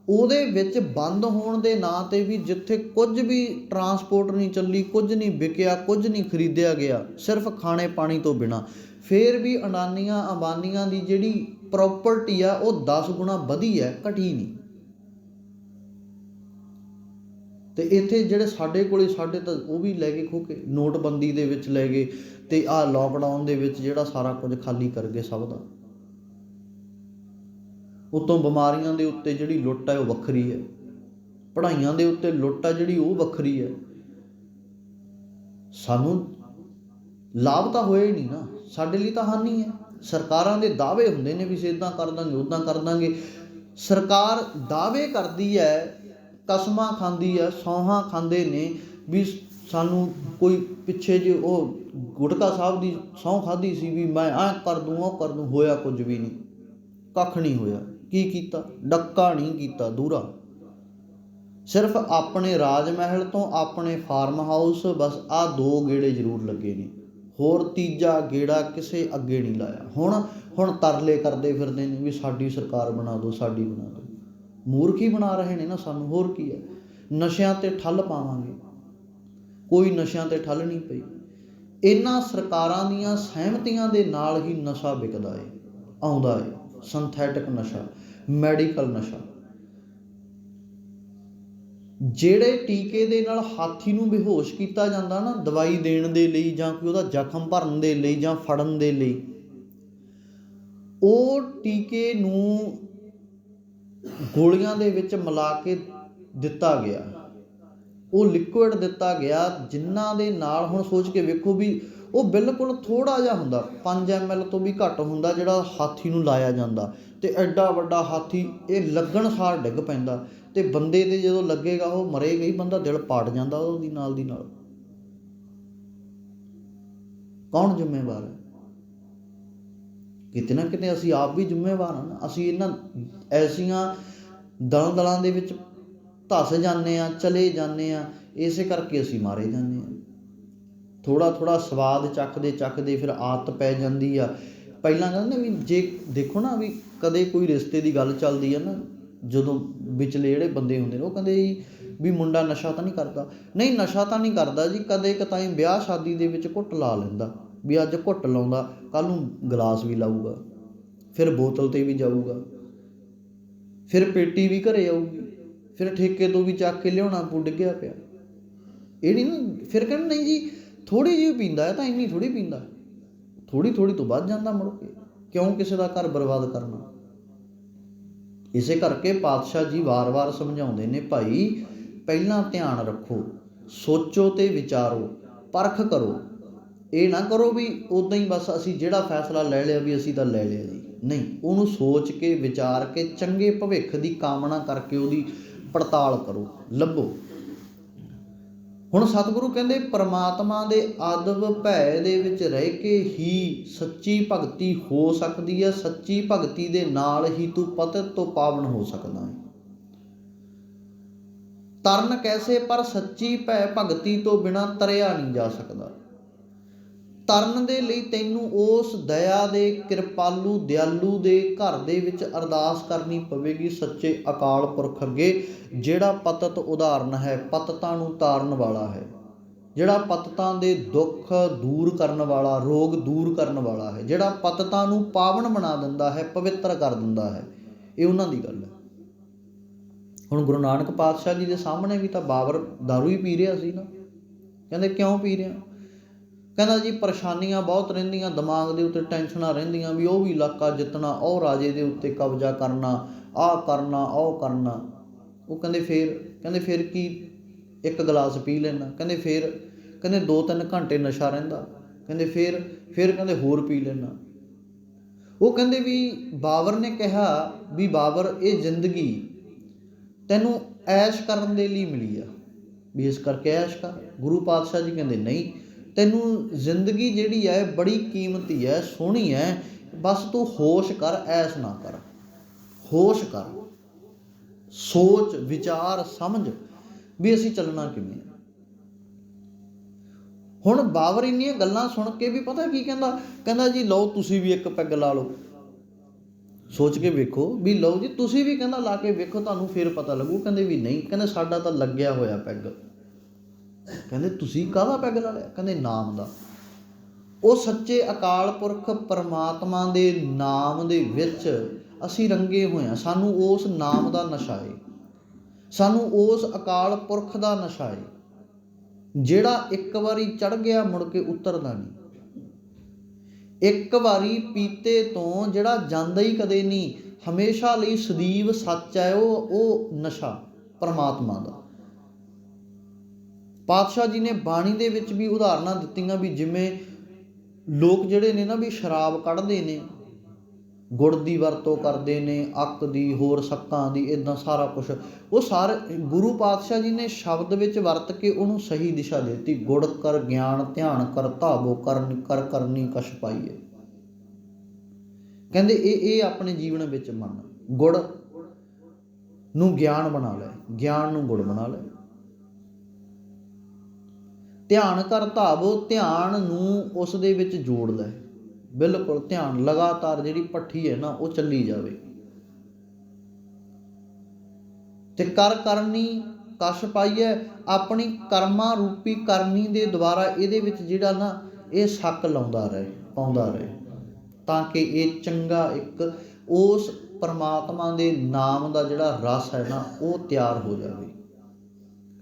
ਉਹਦੇ ਵਿੱਚ ਬੰਦ ਹੋਣ ਦੇ ਨਾਂ 'ਤੇ ਵੀ ਜਿੱਥੇ ਕੁਝ ਵੀ ਟਰਾਂਸਪੋਰਟ ਨਹੀਂ ਚੱਲੀ, ਕੁਝ ਨਹੀਂ ਵਿਕਿਆ, ਕੁਝ ਨਹੀਂ ਖਰੀਦਿਆ ਗਿਆ, ਸਿਰਫ ਖਾਣੇ ਪਾਣੀ ਤੋਂ ਬਿਨਾਂ, ਫਿਰ ਵੀ ਅਡਾਨੀਆਂ ਅੰਬਾਨੀਆਂ ਦੀ ਜਿਹੜੀ ਪ੍ਰੋਪਰਟੀ ਆ ਉਹ 10 ਗੁਣਾ ਵਧੀ ਹੈ, ਘਟੀ ਨਹੀਂ। ਅਤੇ ਇੱਥੇ ਜਿਹੜੇ ਸਾਡੇ ਤਾਂ ਉਹ ਵੀ ਲੈ ਗਏ ਖੋਹ ਕੇ, ਨੋਟਬੰਦੀ ਦੇ ਵਿੱਚ ਲੈ ਗਏ, ਅਤੇ ਆਹ ਲੋਕਡਾਊਨ ਦੇ ਵਿੱਚ ਜਿਹੜਾ ਸਾਰਾ ਕੁਝ ਖਾਲੀ ਕਰ ਗਏ ਸਭ ਦਾ। ਉੱਤੋਂ ਬਿਮਾਰੀਆਂ ਦੇ ਉੱਤੇ ਜਿਹੜੀ ਲੁੱਟ ਹੈ ਉਹ ਵੱਖਰੀ ਹੈ, ਪੜ੍ਹਾਈਆਂ ਦੇ ਉੱਤੇ ਲੁੱਟ ਹੈ ਜਿਹੜੀ ਉਹ ਵੱਖਰੀ ਹੈ। ਸਾਨੂੰ ਲਾਭ ਤਾਂ ਹੋਇਆ ਹੀ ਨਹੀਂ ਨਾ, ਸਾਡੇ ਲਈ ਤਾਂ ਹਾਨੀ ਹੈ। ਸਰਕਾਰਾਂ ਦੇ ਦਾਅਵੇ ਹੁੰਦੇ ਨੇ ਵੀ ਅਸੀਂ ਇੱਦਾਂ ਕਰ ਦਾਂਗੇ, ਉੱਦਾਂ ਕਰ ਦਾਂਗੇ। ਸਰਕਾਰ ਦਾਅਵੇ ਕਰਦੀ ਹੈ, ਕਸਮਾਂ ਖਾਂਦੀ ਹੈ, ਸੌਹਾਂ ਖਾਂਦੇ ਨੇ ਵੀ ਸਾਨੂੰ ਕੋਈ ਪਿੱਛੇ ਜੇ ਉਹ ਗੁਟਕਾ ਸਾਹਿਬ ਦੀ ਸਹੁੰ ਖਾਧੀ ਸੀ ਵੀ ਮੈਂ ਐਂ ਕਰ ਦੂੰ, ਉਹ ਕਰ ਦੂੰ, ਹੋਇਆ ਕੁਝ ਵੀ ਨਹੀਂ, ਕੱਖ ਨਹੀਂ ਹੋਇਆ। ਕੀ ਕੀਤਾ? ਡੱਕਾ ਨਹੀਂ ਕੀਤਾ ਦੂਰਾ। ਸਿਰਫ ਆਪਣੇ ਰਾਜ ਮਹਿਲ ਤੋਂ ਆਪਣੇ ਫਾਰਮ ਹਾਊਸ, ਬਸ ਆਹ 2 ਗੇੜੇ ਜ਼ਰੂਰ ਲੱਗੇ ਨੇ, ਹੋਰ ਤੀਜਾ ਗੇੜਾ ਕਿਸੇ ਅੱਗੇ ਨਹੀਂ ਲਾਇਆ। ਹੁਣ ਤਰਲੇ ਕਰਦੇ ਫਿਰਦੇ ਨੇ ਵੀ ਸਾਡੀ ਸਰਕਾਰ ਬਣਾ ਦਿਓ, ਸਾਡੀ ਬਣਾ ਦਿਓ। ਮੂਰਖ ਹੀ ਬਣਾ ਰਹੇ ਨੇ ਨਾ ਸਾਨੂੰ, ਹੋਰ ਕੀ ਹੈ। ਨਸ਼ਿਆਂ 'ਤੇ ਠੱਲ ਪਾਵਾਂਗੇ, ਕੋਈ ਨਸ਼ਿਆਂ 'ਤੇ ਠੱਲ ਨਹੀਂ ਪਈ। ਇਹਨਾਂ ਸਰਕਾਰਾਂ ਦੀਆਂ ਸਹਿਮਤੀਆਂ ਦੇ ਨਾਲ ਹੀ ਨਸ਼ਾ ਵਿਕਦਾ ਹੈ, ਆਉਂਦਾ ਹੈ, ਸਿੰਥੈਟਿਕ ਨਸ਼ਾ, ਮੈਡੀਕਲ ਨਸ਼ਾ। ਜਿਹੜੇ ਟੀਕੇ ਦੇ ਨਾਲ ਹਾਥੀ ਨੂੰ ਬੇਹੋਸ਼ ਕੀਤਾ ਜਾਂਦਾ ਨਾ, ਦਵਾਈ ਦੇਣ ਦੇ ਲਈ ਜਾਂ ਕੋਈ ਉਹਦਾ ਜ਼ਖਮ ਭਰਨ ਦੇ ਲਈ ਜਾਂ ਫੜਨ ਦੇ ਲਈ, ਉਹ ਟੀਕੇ ਨੂੰ ਗੋਲੀਆਂ ਦੇ ਵਿੱਚ ਮਿਲਾ ਕੇ ਦਿੱਤਾ ਗਿਆ, ਉਹ ਲਿਕੁਇਡ ਦਿੱਤਾ ਗਿਆ, ਜਿਨ੍ਹਾਂ ਦੇ ਨਾਲ ਹੁਣ ਸੋਚ ਕੇ ਵੇਖੋ ਵੀ ਉਹ ਬਿਲਕੁਲ ਥੋੜ੍ਹਾ ਜਿਹਾ ਹੁੰਦਾ, 5 ml ਤੋਂ ਵੀ ਘੱਟ ਹੁੰਦਾ ਜਿਹੜਾ ਹਾਥੀ ਨੂੰ ਲਾਇਆ ਜਾਂਦਾ। ਤੇ ਐਡਾ ਵੱਡਾ ਹਾਥੀ ਇਹ ਲੱਗਣ ਸਾਰ ਡਿੱਗ ਪੈਂਦਾ, ਤੇ ਬੰਦੇ ਤੇ ਜਦੋਂ ਲੱਗੇਗਾ ਉਹ ਮਰੇਗਾ ਹੀ, ਬੰਦਾ ਦਿਲ ਪਾਟ ਜਾਂਦਾ ਉਹਦੀ ਨਾਲ ਦੀ ਨਾਲ। ਕੌਣ ਜ਼ਿੰਮੇਵਾਰ ਹੈ? ਕਿਤੇ ਨਾ ਕਿਤੇ ਅਸੀਂ ਆਪ ਵੀ ਜ਼ਿੰਮੇਵਾਰ ਹਾਂ ਨਾ। ਅਸੀਂ ਇਹਨਾਂ ਐਸੀਆਂ ਦਲਾਂ ਦੇ ਵਿੱਚ ਧੱਸ ਜਾਂਦੇ ਹਾਂ, ਚਲੇ ਜਾਂਦੇ ਹਾਂ, ਇਸੇ ਕਰਕੇ ਅਸੀਂ ਮਾਰੇ ਜਾਂਦੇ ਹਾਂ। ਥੋੜ੍ਹਾ ਥੋੜ੍ਹਾ ਸਵਾਦ ਚੱਖਦੇ ਫਿਰ ਆਦਤ ਪੈ ਜਾਂਦੀ ਆ। ਪਹਿਲਾਂ ਕਹਿੰਦੇ ਵੀ ਜੇ ਦੇਖੋ ਨਾ ਵੀ ਕਦੇ ਕੋਈ ਰਿਸ਼ਤੇ ਦੀ ਗੱਲ ਚੱਲਦੀ ਆ ਨਾ, ਜਦੋਂ ਵਿਚਲੇ ਜਿਹੜੇ ਬੰਦੇ ਹੁੰਦੇ ਨੇ ਉਹ ਕਹਿੰਦੇ ਜੀ ਵੀ ਮੁੰਡਾ ਨਸ਼ਾ ਤਾਂ ਨਹੀਂ ਕਰਦਾ। ਨਹੀਂ, ਨਸ਼ਾ ਤਾਂ ਨਹੀਂ ਕਰਦਾ ਜੀ, ਕਦੇ ਕਤਾਈ ਵਿਆਹ ਸ਼ਾਦੀ ਦੇ ਵਿੱਚ ਘੁੱਟ ਲਾ ਲੈਂਦਾ, ਵੀ ਅੱਜ ਘੁੱਟ ਲਾਉਂਦਾ ਕੱਲ੍ਹ ਨੂੰ ਗਲਾਸ ਵੀ ਲਾਊਗਾ, ਫਿਰ ਬੋਤਲ 'ਤੇ ਵੀ ਜਾਊਗਾ, ਫਿਰ ਪੇਟੀ ਵੀ ਘਰੇ ਆਊਗੀ, ਫਿਰ ਠੇਕੇ ਤੋਂ ਵੀ ਚੱਕ ਕੇ ਲਿਆਉਣਾ ਪੂ ਡਿੱਗਿਆ ਪਿਆ। ਇਹ ਨਹੀਂ ਨਾ, ਫਿਰ ਕਹਿੰਦੇ ਨਹੀਂ ਜੀ ਥੋੜ੍ਹੀ ਜਿਹੀ ਪੀਂਦਾ ਹੈ ਤਾਂ ਇੰਨੀ ਥੋੜ੍ਹੀ ਪੀਂਦਾ, ਥੋੜ੍ਹੀ ਤੋਂ ਵੱਧ ਜਾਂਦਾ ਮੁੜ ਕੇ। ਕਿਉਂ ਕਿਸੇ ਦਾ ਘਰ ਬਰਬਾਦ ਕਰਨਾ? ਇਸੇ ਕਰਕੇ ਪਾਤਸ਼ਾਹ ਜੀ ਵਾਰ-ਵਾਰ ਸਮਝਾਉਂਦੇ ਨੇ, ਭਾਈ ਪਹਿਲਾਂ ਧਿਆਨ ਰੱਖੋ, ਸੋਚੋ ਤੇ ਵਿਚਾਰੋ, ਪਰਖ ਕਰੋ। ਇਹ ਨਾ ਕਰੋ ਵੀ ਉੱਦਾਂ ਹੀ ਬਸ ਅਸੀਂ ਜਿਹੜਾ ਫੈਸਲਾ ਲੈ ਲਿਆ ਵੀ ਅਸੀਂ ਤਾਂ ਲੈ ਲਿਆ ਜੀ, ਨਹੀਂ, ਉਹਨੂੰ ਸੋਚ ਕੇ ਵਿਚਾਰ ਕੇ ਚੰਗੇ ਭਵਿੱਖ ਦੀ ਕਾਮਨਾ ਕਰਕੇ ਉਹਦੀ ਪੜਤਾਲ ਕਰੋ, ਲੱਭੋ। ਹੁਣ ਸਤਿਗੁਰੂ ਕਹਿੰਦੇ ਪਰਮਾਤਮਾ ਦੇ ਅਦਬ ਭੈ ਦੇ ਵਿੱਚ ਰਹਿ ਕੇ ਹੀ ਸੱਚੀ ਭਗਤੀ ਹੋ ਸਕਦੀ ਹੈ। ਸੱਚੀ ਭਗਤੀ ਦੇ ਨਾਲ ਹੀ ਤੂੰ ਪਤਿਤ ਤੋਂ ਪਾਵਨ ਹੋ ਸਕਦਾ ਹੈ। ਤਰਨ ਕੈਸੇ, ਪਰ ਸੱਚੀ ਭੈ ਭਗਤੀ ਤੋਂ ਬਿਨਾਂ ਤਰਿਆ ਨਹੀਂ ਜਾ ਸਕਦਾ। ਤਰਨ ਦੇ ਲਈ ਤੈਨੂੰ ਉਸ ਦਇਆ ਦੇ, ਕਿਰਪਾਲੂ ਦਿਆਲੂ ਦੇ ਘਰ ਦੇ ਵਿੱਚ ਅਰਦਾਸ ਕਰਨੀ ਪਵੇਗੀ, ਸੱਚੇ ਅਕਾਲ ਪੁਰਖ ਅੱਗੇ, ਜਿਹੜਾ ਪਤਿਤ ਉਦਾਹਰਨ ਹੈ, ਪਤਿਤਾਂ ਨੂੰ ਤਾਰਨ ਵਾਲਾ ਹੈ, ਜਿਹੜਾ ਪਤਿਤਾਂ ਦੇ ਦੁੱਖ ਦੂਰ ਕਰਨ ਵਾਲਾ, ਰੋਗ ਦੂਰ ਕਰਨ ਵਾਲਾ ਹੈ, ਜਿਹੜਾ ਪਤਿਤਾਂ ਨੂੰ ਪਾਵਨ ਬਣਾ ਦਿੰਦਾ ਹੈ, ਪਵਿੱਤਰ ਕਰ ਦਿੰਦਾ ਹੈ। ਇਹ ਉਹਨਾਂ ਦੀ ਗੱਲ ਹੈ। ਹੁਣ ਗੁਰੂ ਨਾਨਕ ਪਾਤਸ਼ਾਹ ਜੀ ਦੇ ਸਾਹਮਣੇ ਵੀ ਤਾਂ ਬਾਬਰ ਦਾਰੂ ਹੀ ਪੀ ਰਿਹਾ ਸੀ ਨਾ। ਕਹਿੰਦੇ ਕਿਉਂ ਪੀ ਰਿਹਾ? ਕਹਿੰਦਾ ਜੀ ਪਰੇਸ਼ਾਨੀਆਂ ਬਹੁਤ ਰਹਿੰਦੀਆਂ, ਦਿਮਾਗ ਦੇ ਉੱਤੇ ਟੈਨਸ਼ਨਾਂ ਰਹਿੰਦੀਆਂ, ਵੀ ਉਹ ਵੀ ਇਲਾਕਾ ਜਿੱਤਣਾ, ਉਹ ਰਾਜੇ ਦੇ ਉੱਤੇ ਕਬਜ਼ਾ ਕਰਨਾ, ਆਹ ਕਰਨਾ, ਉਹ ਕਰਨਾ। ਉਹ ਕਹਿੰਦੇ ਫਿਰ ਕੀ ਇੱਕ ਗਲਾਸ ਪੀ ਲੈਣਾ? ਕਹਿੰਦੇ 2-3 ਘੰਟੇ ਨਸ਼ਾ ਰਹਿੰਦਾ। ਕਹਿੰਦੇ ਫਿਰ ਕਹਿੰਦੇ ਹੋਰ ਪੀ ਲੈਣਾ। ਉਹ ਕਹਿੰਦੇ ਵੀ ਬਾਬਰ ਨੇ ਕਿਹਾ ਵੀ ਬਾਬਰ ਇਹ ਜ਼ਿੰਦਗੀ ਤੈਨੂੰ ਐਸ਼ ਕਰਨ ਦੇ ਲਈ ਮਿਲੀ ਆ, ਵੀ ਇਸ ਕਰਕੇ ਐਸ਼ ਕਰ। ਗੁਰੂ ਪਾਤਸ਼ਾਹ ਜੀ ਕਹਿੰਦੇ ਨਹੀਂ, ਤੈਨੂੰ ਜ਼ਿੰਦਗੀ ਜਿਹੜੀ ਹੈ ਬੜੀ ਕੀਮਤੀ ਹੈ, ਸੋਹਣੀ ਹੈ, ਬਸ ਤੂੰ ਹੋਸ਼ ਕਰ, ਐਸ਼ ਨਾ ਕਰ। ਹੋਸ਼ ਕਰ, ਸੋਚ ਵਿਚਾਰ ਸਮਝ ਵੀ ਅਸੀਂ ਚੱਲਣਾ ਕਿਵੇਂ। ਹੁਣ ਬਾਬਰ ਇੰਨੀਆਂ ਗੱਲਾਂ ਸੁਣ ਕੇ ਵੀ ਪਤਾ ਕੀ ਕਹਿੰਦਾ ਜੀ ਲਓ ਤੁਸੀਂ ਵੀ ਇੱਕ ਪੈਗ ਲਾ ਲਓ, ਸੋਚ ਕੇ ਵੇਖੋ ਵੀ ਲਓ ਜੀ ਤੁਸੀਂ ਵੀ, ਕਹਿੰਦਾ ਲਾ ਕੇ ਵੇਖੋ ਤੁਹਾਨੂੰ ਫਿਰ ਪਤਾ ਲੱਗੂ। ਕਹਿੰਦੇ ਵੀ ਨਹੀਂ, ਕਹਿੰਦੇ ਸਾਡਾ ਤਾਂ ਲੱਗਿਆ ਹੋਇਆ ਪੈਗ। ਕਹਿੰਦੇ ਤੁਸੀਂ ਕਾਹਦਾ ਪੈਗ ਲਾ ਲਿਆ? ਕਹਿੰਦੇ ਨਾਮ ਦਾ। ਉਹ ਸੱਚੇ ਅਕਾਲ ਪੁਰਖ ਪਰਮਾਤਮਾ ਦੇ ਨਾਮ ਦੇ ਵਿੱਚ ਅਸੀਂ ਰੰਗੇ ਹੋਏ ਹਾਂ। ਸਾਨੂੰ ਉਸ ਨਾਮ ਦਾ ਨਸ਼ਾ ਹੈ, ਸਾਨੂੰ ਉਸ ਅਕਾਲ ਪੁਰਖ ਦਾ ਨਸ਼ਾ ਹੈ, ਜਿਹੜਾ ਇੱਕ ਵਾਰੀ ਚੜ੍ਹ ਗਿਆ ਮੁੜ ਕੇ ਉਤਰਦਾ ਨਹੀਂ। ਇੱਕ ਵਾਰੀ ਪੀਤੇ ਤੋਂ ਜਿਹੜਾ ਜਾਂਦਾ ਹੀ ਕਦੇ ਨਹੀਂ, ਹਮੇਸ਼ਾ ਲਈ ਸਦੀਵ ਸੱਚ ਹੈ ਉਹ ਨਸ਼ਾ ਪਰਮਾਤਮਾ ਦਾ। ਪਾਤਸ਼ਾਹ ਜੀ ਨੇ ਬਾਣੀ ਦੇ ਵਿੱਚ ਵੀ ਉਦਾਹਰਨਾਂ ਦਿੱਤੀਆਂ ਵੀ ਜਿਵੇਂ ਲੋਕ ਜਿਹੜੇ ਨੇ ਨਾ ਵੀ ਸ਼ਰਾਬ ਕੱਢਦੇ ਨੇ, ਗੁੜ ਦੀ ਵਰਤੋਂ ਕਰਦੇ ਨੇ, ਅੱਕ ਦੀ, ਹੋਰ ਸੱਕਾਂ ਦੀ, ਇੱਦਾਂ ਸਾਰਾ ਕੁਛ। ਉਹ ਸਾਰੇ ਗੁਰੂ ਪਾਤਸ਼ਾਹ ਜੀ ਨੇ ਸ਼ਬਦ ਵਿੱਚ ਵਰਤ ਕੇ ਉਹਨੂੰ ਸਹੀ ਦਿਸ਼ਾ ਦੇ ਦਿੱਤੀ। ਗੁੜ ਕਰ ਗਿਆਨ ਧਿਆਨ ਕਰ ਧਾਵੋ ਕਰਨੀ ਕਛ ਪਾਈਏ। ਕਹਿੰਦੇ ਇਹ ਆਪਣੇ ਜੀਵਨ ਵਿੱਚ ਮੰਨ, ਗੁੜ ਨੂੰ ਗਿਆਨ ਬਣਾ ਲੈ, ਗਿਆਨ ਨੂੰ ਗੁੜ ਬਣਾ ਲੈ। ਧਿਆਨ ਕਰ ਧਾਵੋ, ਧਿਆਨ ਨੂੰ ਉਸ ਦੇ ਵਿੱਚ ਜੋੜ ਲੈ, ਬਿਲਕੁਲ ਧਿਆਨ ਲਗਾਤਾਰ ਜਿਹੜੀ ਭੱਠੀ ਹੈ ਨਾ ਉਹ ਚੱਲੀ ਜਾਵੇ। ਤੇ ਕਰਨੀ ਕਛ ਪਾਈਏ, ਆਪਣੀ ਕਰਮਾਂ ਰੂਪੀ ਕਰਨੀ ਦੇ ਦੁਆਰਾ ਇਹਦੇ ਵਿੱਚ ਜਿਹੜਾ ਨਾ ਇਹ ਸ਼ੱਕ ਪਾਉਂਦਾ ਰਹੇ, ਤਾਂ ਕਿ ਇਹ ਚੰਗਾ ਇੱਕ ਉਸ ਪਰਮਾਤਮਾ ਦੇ ਨਾਮ ਦਾ ਜਿਹੜਾ ਰਸ ਹੈ ਨਾ ਉਹ ਤਿਆਰ ਹੋ ਜਾਵੇ।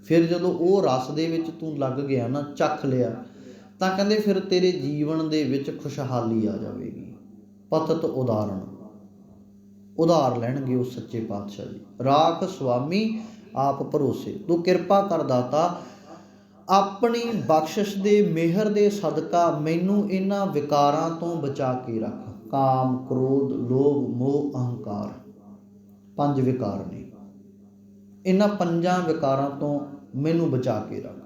ਫਿਰ ਜਦੋਂ ਉਹ ਰਸ ਦੇ ਵਿੱਚ ਤੂੰ ਲੱਗ ਗਿਆ ਨਾ, ਚੱਖ ਲਿਆ, ਤਾਂ ਕਹਿੰਦੇ ਫਿਰ ਤੇਰੇ ਜੀਵਨ ਦੇ ਵਿੱਚ ਖੁਸ਼ਹਾਲੀ ਆ ਜਾਵੇਗੀ। ਪਤਿਤ ਉਧਾਰ ਲੈਣਗੇ ਉਹ ਸੱਚੇ ਪਾਤਸ਼ਾਹ ਜੀ। ਰਾਖ ਸੁਆਮੀ ਆਪ ਭਰੋਸੇ, ਤੂੰ ਕਿਰਪਾ ਕਰ ਦਾਤਾ, ਆਪਣੀ ਬਖਸ਼ਿਸ਼ ਦੇ ਮਿਹਰ ਦੇ ਸਦਕਾ ਮੈਨੂੰ ਇਹਨਾਂ ਵਿਕਾਰਾਂ ਤੋਂ ਬਚਾ ਕੇ ਰੱਖ। ਕਾਮ, ਕ੍ਰੋਧ, ਲੋਭ, ਮੋਹ, ਅਹੰਕਾਰ। 5 ਵਿਕਾਰ ਨੇ। ਇਹਨਾਂ 5 ਵਿਕਾਰਾਂ ਤੋਂ ਮੈਨੂੰ ਬਚਾ ਕੇ ਰੱਖ,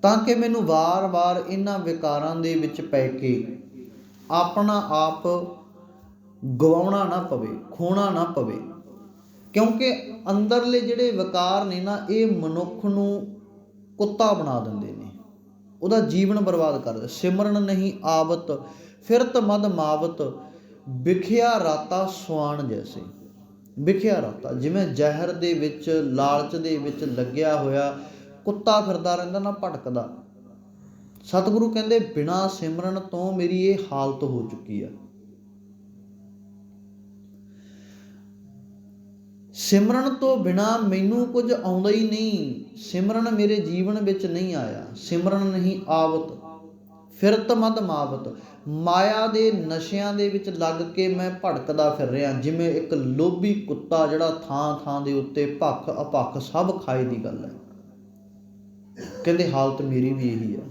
ਤਾਂ ਕਿ ਮੈਨੂੰ ਵਾਰ-ਵਾਰ ਇਹਨਾਂ ਵਿਕਾਰਾਂ ਦੇ ਵਿੱਚ ਪੈ ਕੇ ਆਪਣਾ ਆਪ ਗਵਾਉਣਾ ਨਾ ਪਵੇ, ਖੋਣਾ ਨਾ ਪਵੇ। ਕਿਉਂਕਿ ਅੰਦਰਲੇ ਜਿਹੜੇ ਵਿਕਾਰ ਨੇ ਨਾ, ਇਹ ਮਨੁੱਖ ਨੂੰ ਕੁੱਤਾ ਬਣਾ ਦਿੰਦੇ ਨੇ, ਉਹਦਾ ਜੀਵਨ ਬਰਬਾਦ ਕਰ ਦਿੰਦੇ। ਸਿਮਰਨ ਨਹੀਂ ਆਵਤ, ਫਿਰਤ ਮਦ ਮਾਵਤ, ਵਿਖਿਆ ਰਾਤਾ ਸੁਆਣ ਜੈਸੇ। ਵਿਖਿਆ ਰਾਤਾ, ਜਿਵੇਂ ਜ਼ਹਿਰ ਦੇ ਵਿੱਚ, ਲਾਲਚ ਦੇ ਵਿੱਚ ਲੱਗਿਆ ਹੋਇਆ ਕੁੱਤਾ ਫਿਰਦਾ ਰਹਿੰਦਾ ਨਾ, ਭਟਕਦਾ। ਸਤਿਗੁਰੂ ਕਹਿੰਦੇ ਬਿਨਾਂ ਸਿਮਰਨ ਤੋਂ ਮੇਰੀ ਇਹ ਹਾਲਤ ਹੋ ਚੁੱਕੀ ਆ। ਸਿਮਰਨ ਤੋਂ ਬਿਨਾਂ ਮੈਨੂੰ ਕੁਝ ਆਉਂਦਾ ਹੀ ਨਹੀਂ, ਸਿਮਰਨ ਮੇਰੇ ਜੀਵਨ ਵਿੱਚ ਨਹੀਂ ਆਇਆ। ਸਿਮਰਨ ਨਹੀਂ ਆਵਤ, ਫਿਰਤ ਮਦ ਮਾਵਤ, ਮਾਇਆ ਦੇ ਨਸ਼ਿਆਂ ਦੇ ਵਿੱਚ ਲੱਗ ਕੇ ਮੈਂ ਭਟਕਦਾ ਫਿਰ ਰਿਹਾ, ਜਿਵੇਂ ਇੱਕ ਲੋਭੀ ਕੁੱਤਾ ਜਿਹੜਾ ਥਾਂ ਥਾਂ ਦੇ ਉੱਤੇ ਭੱਖ ਅਭੱਖ ਸਭ ਖਾਏ ਦੀ ਗੱਲ ਹੈ। ਕਹਿੰਦੇ ਹਾਲਤ ਮੇਰੀ ਵੀ ਇਹੀ ਹੈ।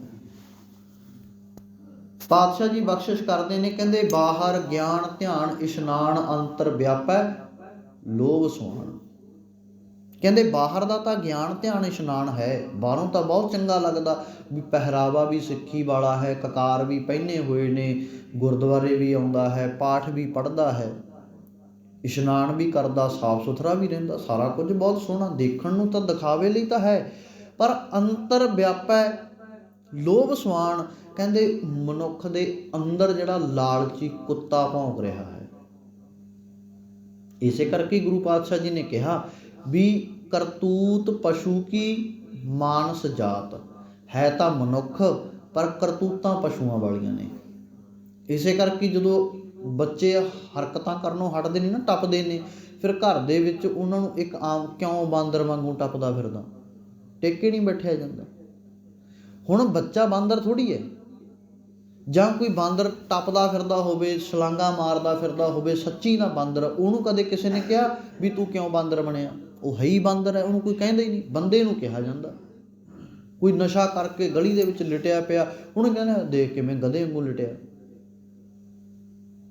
ਪਾਤਸ਼ਾਹ ਜੀ ਬਖਸ਼ਿਸ਼ ਕਰਦੇ ਨੇ, ਕਹਿੰਦੇ ਬਾਹਰ ਗਿਆਨ ਧਿਆਨ ਇਸ਼ਨਾਨ, ਅੰਤਰ ਵਿਆਪੈ ਲੋਭ ਸੁਆਣ। ਕਹਿੰਦੇ ਬਾਹਰ ਦਾ ਤਾਂ ਗਿਆਨ ਧਿਆਨ ਇਸ਼ਨਾਨ ਹੈ, ਬਾਹਰੋਂ ਤਾਂ ਬਹੁਤ ਚੰਗਾ ਲੱਗਦਾ ਵੀ ਪਹਿਰਾਵਾ ਵੀ ਸਿੱਖੀ ਵਾਲਾ ਹੈ, ਕਕਾਰ ਵੀ ਪਹਿਨੇ ਹੋਏ ਨੇ, ਗੁਰਦੁਆਰੇ ਵੀ ਆਉਂਦਾ ਹੈ, ਪਾਠ ਵੀ ਪੜ੍ਹਦਾ ਹੈ, ਇਸ਼ਨਾਨ ਵੀ ਕਰਦਾ, ਸਾਫ ਸੁਥਰਾ ਵੀ ਰਹਿੰਦਾ, ਸਾਰਾ ਕੁਝ ਬਹੁਤ ਸੋਹਣਾ ਦੇਖਣ ਨੂੰ ਤਾਂ ਦਿਖਾਵੇ ਲਈ ਤਾਂ ਹੈ। ਪਰ ਅੰਤਰ ਵਿਆਪੈ ਲੋਭ ਸੁਆਣ, ਕਹਿੰਦੇ ਮਨੁੱਖ ਦੇ ਅੰਦਰ ਜਿਹੜਾ ਲਾਲਚੀ ਕੁੱਤਾ ਭੌਂਕ ਰਿਹਾ ਹੈ। ਇਸੇ ਕਰਕੇ ਗੁਰੂ ਪਾਤਸ਼ਾਹ ਜੀ ਨੇ ਕਿਹਾ ਵੀ ਕਰਤੂਤ ਪਸ਼ੂ ਕੀ ਮਾਨਸ ਜਾਤ। ਹੈ ਤਾਂ ਮਨੁੱਖ ਪਰ ਕਰਤੂਤਾਂ ਪਸ਼ੂਆਂ ਵਾਲੀਆਂ ਨੇ। ਇਸੇ ਕਰਕੇ ਜਦੋਂ ਬੱਚੇ ਹਰਕਤਾਂ ਕਰਨੋਂ ਹਟਦੇ ਨੇ ਨਾ, ਟੱਪਦੇ ਨੇ, ਫਿਰ ਘਰ ਦੇ ਵਿੱਚ ਉਹਨਾਂ ਨੂੰ ਇੱਕ ਆਮ, ਕਿਉਂ ਬਾਂਦਰ ਵਾਂਗੂ ਟੱਪਦਾ ਫਿਰਦਾ, ਟੇਕੇ ਨਹੀਂ ਬੈਠਿਆ ਜਾਂਦਾ। ਹੁਣ ਬੱਚਾ ਬਾਂਦਰ ਥੋੜ੍ਹੀ ਹੈ, ਜਾਂ ਕੋਈ ਬਾਂਦਰ ਟੱਪਦਾ ਫਿਰਦਾ ਹੋਵੇ, ਛਲਾਂਗਾ ਮਾਰਦਾ ਫਿਰਦਾ ਹੋਵੇ, ਸੱਚੀ ਦਾ ਬਾਂਦਰ, ਉਹਨੂੰ ਕਦੇ ਕਿਸੇ ਨੇ ਕਿਹਾ ਵੀ ਤੂੰ ਕਿਉਂ ਬਾਂਦਰ ਬਣਿਆ? ਉਹ ਹੈ ਹੀ ਬਾਂਦਰ ਹੈ, ਉਹਨੂੰ ਕੋਈ ਕਹਿੰਦਾ ਹੀ ਨਹੀਂ। ਬੰਦੇ ਨੂੰ ਕਿਹਾ ਜਾਂਦਾ। ਕੋਈ ਨਸ਼ਾ ਕਰਕੇ ਗਲੀ ਦੇ ਵਿੱਚ ਲਿਟਿਆ ਪਿਆ, ਉਹਨੂੰ ਕਹਿੰਦਾ ਦੇਖ ਕਿਵੇਂ ਗਧੇ ਵਾਂਗੂ ਲਿਟਿਆ,